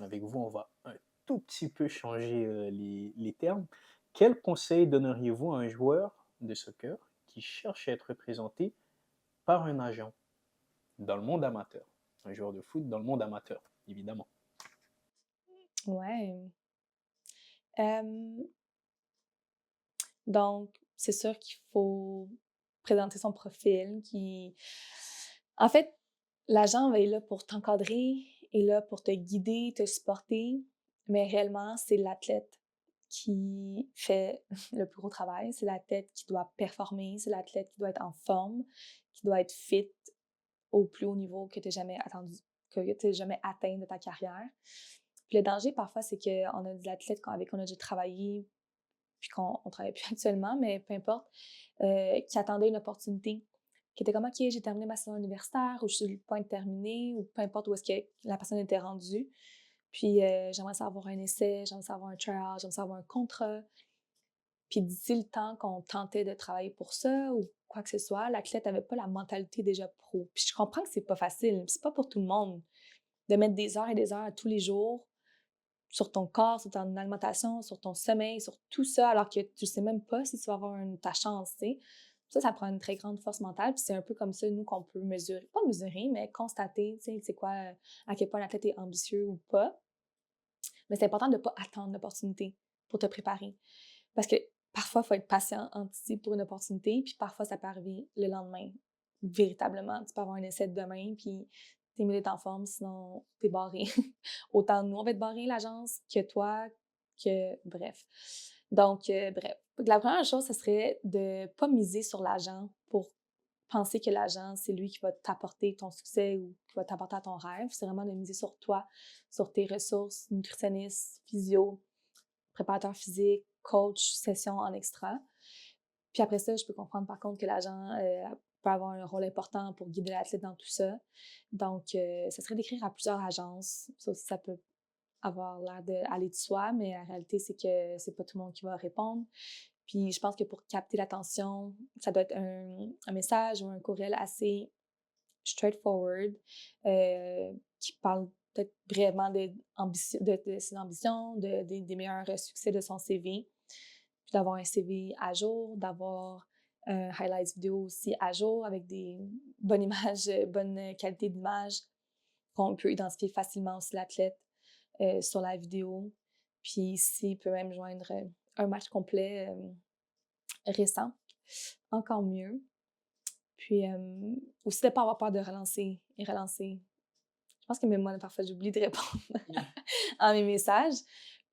Avec vous, on va un tout petit peu changer les termes. Quel conseil donneriez-vous à un joueur de soccer qui cherche à être représenté par un agent dans le monde amateur? Un joueur de foot dans le monde amateur, évidemment. Ouais, hem, donc c'est sûr qu'il faut présenter son profil en fait, l'agent est là pour t'encadrer, est là pour te guider, te supporter, mais réellement, c'est l'athlète qui fait le plus gros travail. C'est l'athlète qui doit performer, c'est l'athlète qui doit être en forme, qui doit être fit au plus haut niveau que tu jamais attendu que tu jamais atteint de ta carrière. Puis le danger parfois, c'est qu'on a des athlètes avec qui on a déjà travaillé, puis qu'on on travaille plus actuellement, mais peu importe, qui attendaient une opportunité, qui étaient comme: «OK, j'ai terminé ma saison universitaire» ou «Je suis sur le point de terminer» ou peu importe où est-ce que la personne était rendue. Puis, j'aimerais ça avoir un essai, j'aimerais ça avoir un trial, j'aimerais ça avoir un contrat. Puis d'ici le temps qu'on tentait de travailler pour ça ou quoi que ce soit, l'athlète avait pas la mentalité déjà pro. Puis je comprends que c'est pas facile, c'est pas pour tout le monde de mettre des heures et des heures tous les jours sur ton corps, sur ton alimentation, sur ton sommeil, sur tout ça, alors que tu sais même pas si tu vas avoir ta chance, tu sais. Ça prend une très grande force mentale, puis c'est un peu comme ça, nous, qu'on peut mesurer, pas mesurer, mais constater, tu sais, c'est quoi, à quel point l'athlète est ambitieux ou pas. Mais c'est important de ne pas attendre l'opportunité pour te préparer. Parce que parfois, il faut être patient, anticiper pour une opportunité, puis parfois, ça peut arriver le lendemain. Véritablement, tu peux avoir un essai de demain, puis t'es mieux d'être en forme, sinon t'es barré. Autant nous, on va être barré, l'agence, que toi, que bref. Donc, bref. La première chose, ce serait de pas miser sur l'agent pour penser que l'agent, c'est lui qui va t'apporter ton succès ou qui va t'apporter à ton rêve. C'est vraiment de miser sur toi, sur tes ressources, nutritionniste, physio, préparateur physique, coach, session en extra. Puis après ça, je peux comprendre par contre que l'agent peut avoir un rôle important pour guider l'athlète dans tout ça. Donc, ça serait d'écrire à plusieurs agences. Ça aussi, ça peut avoir l'air d'aller de soi, mais la réalité, c'est que c'est pas tout le monde qui va répondre. Puis je pense que pour capter l'attention, ça doit être un message ou un courriel assez straightforward, qui parle peut-être brièvement de ses ambitions, des meilleurs succès de son CV, puis d'avoir un CV à jour, d'avoir un highlights vidéo aussi à jour avec des bonnes images, bonne qualité d'image, qu'on peut identifier facilement aussi l'athlète sur la vidéo. Puis s'il peut même joindre un match complet récent, encore mieux. Puis aussi de ne pas avoir peur de relancer et relancer. Je pense que même moi, parfois, j'oublie de répondre à mes messages.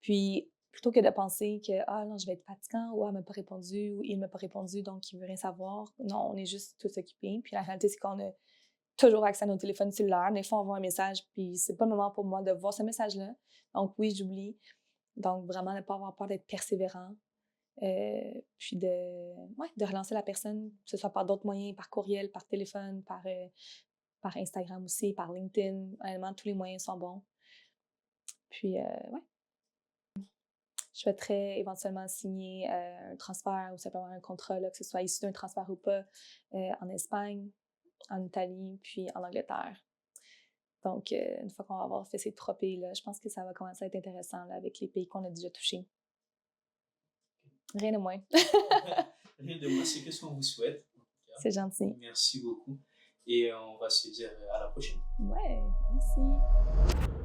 Puis plutôt que de penser que ah non, je vais être fatigant, ou ah, elle m'a pas répondu, ou il m'a pas répondu, donc il veut rien savoir. Non, on est juste tous occupés. Puis la réalité, c'est qu'on a toujours accès à nos téléphones cellulaires. Des fois, on voit un message, puis c'est pas le moment pour moi de voir ce message-là. Donc oui, j'oublie. Donc vraiment, ne pas avoir peur d'être persévérant. Puis de relancer la personne, que ce soit par d'autres moyens, par courriel, par téléphone, par Instagram aussi, par LinkedIn. Honnêtement, tous les moyens sont bons. Puis, ouais. Je souhaiterais éventuellement signer un transfert ou simplement un contrat, là, que ce soit issu d'un transfert ou pas, en Espagne, en Italie, puis en Angleterre. Donc, une fois qu'on va avoir fait ces 3 pays-là, je pense que ça va commencer à être intéressant là, avec les pays qu'on a déjà touchés. Rien de moins. Rien de moins, c'est ce qu'on vous souhaite. C'est gentil. Merci beaucoup. Et on va se dire à la prochaine. Ouais, merci.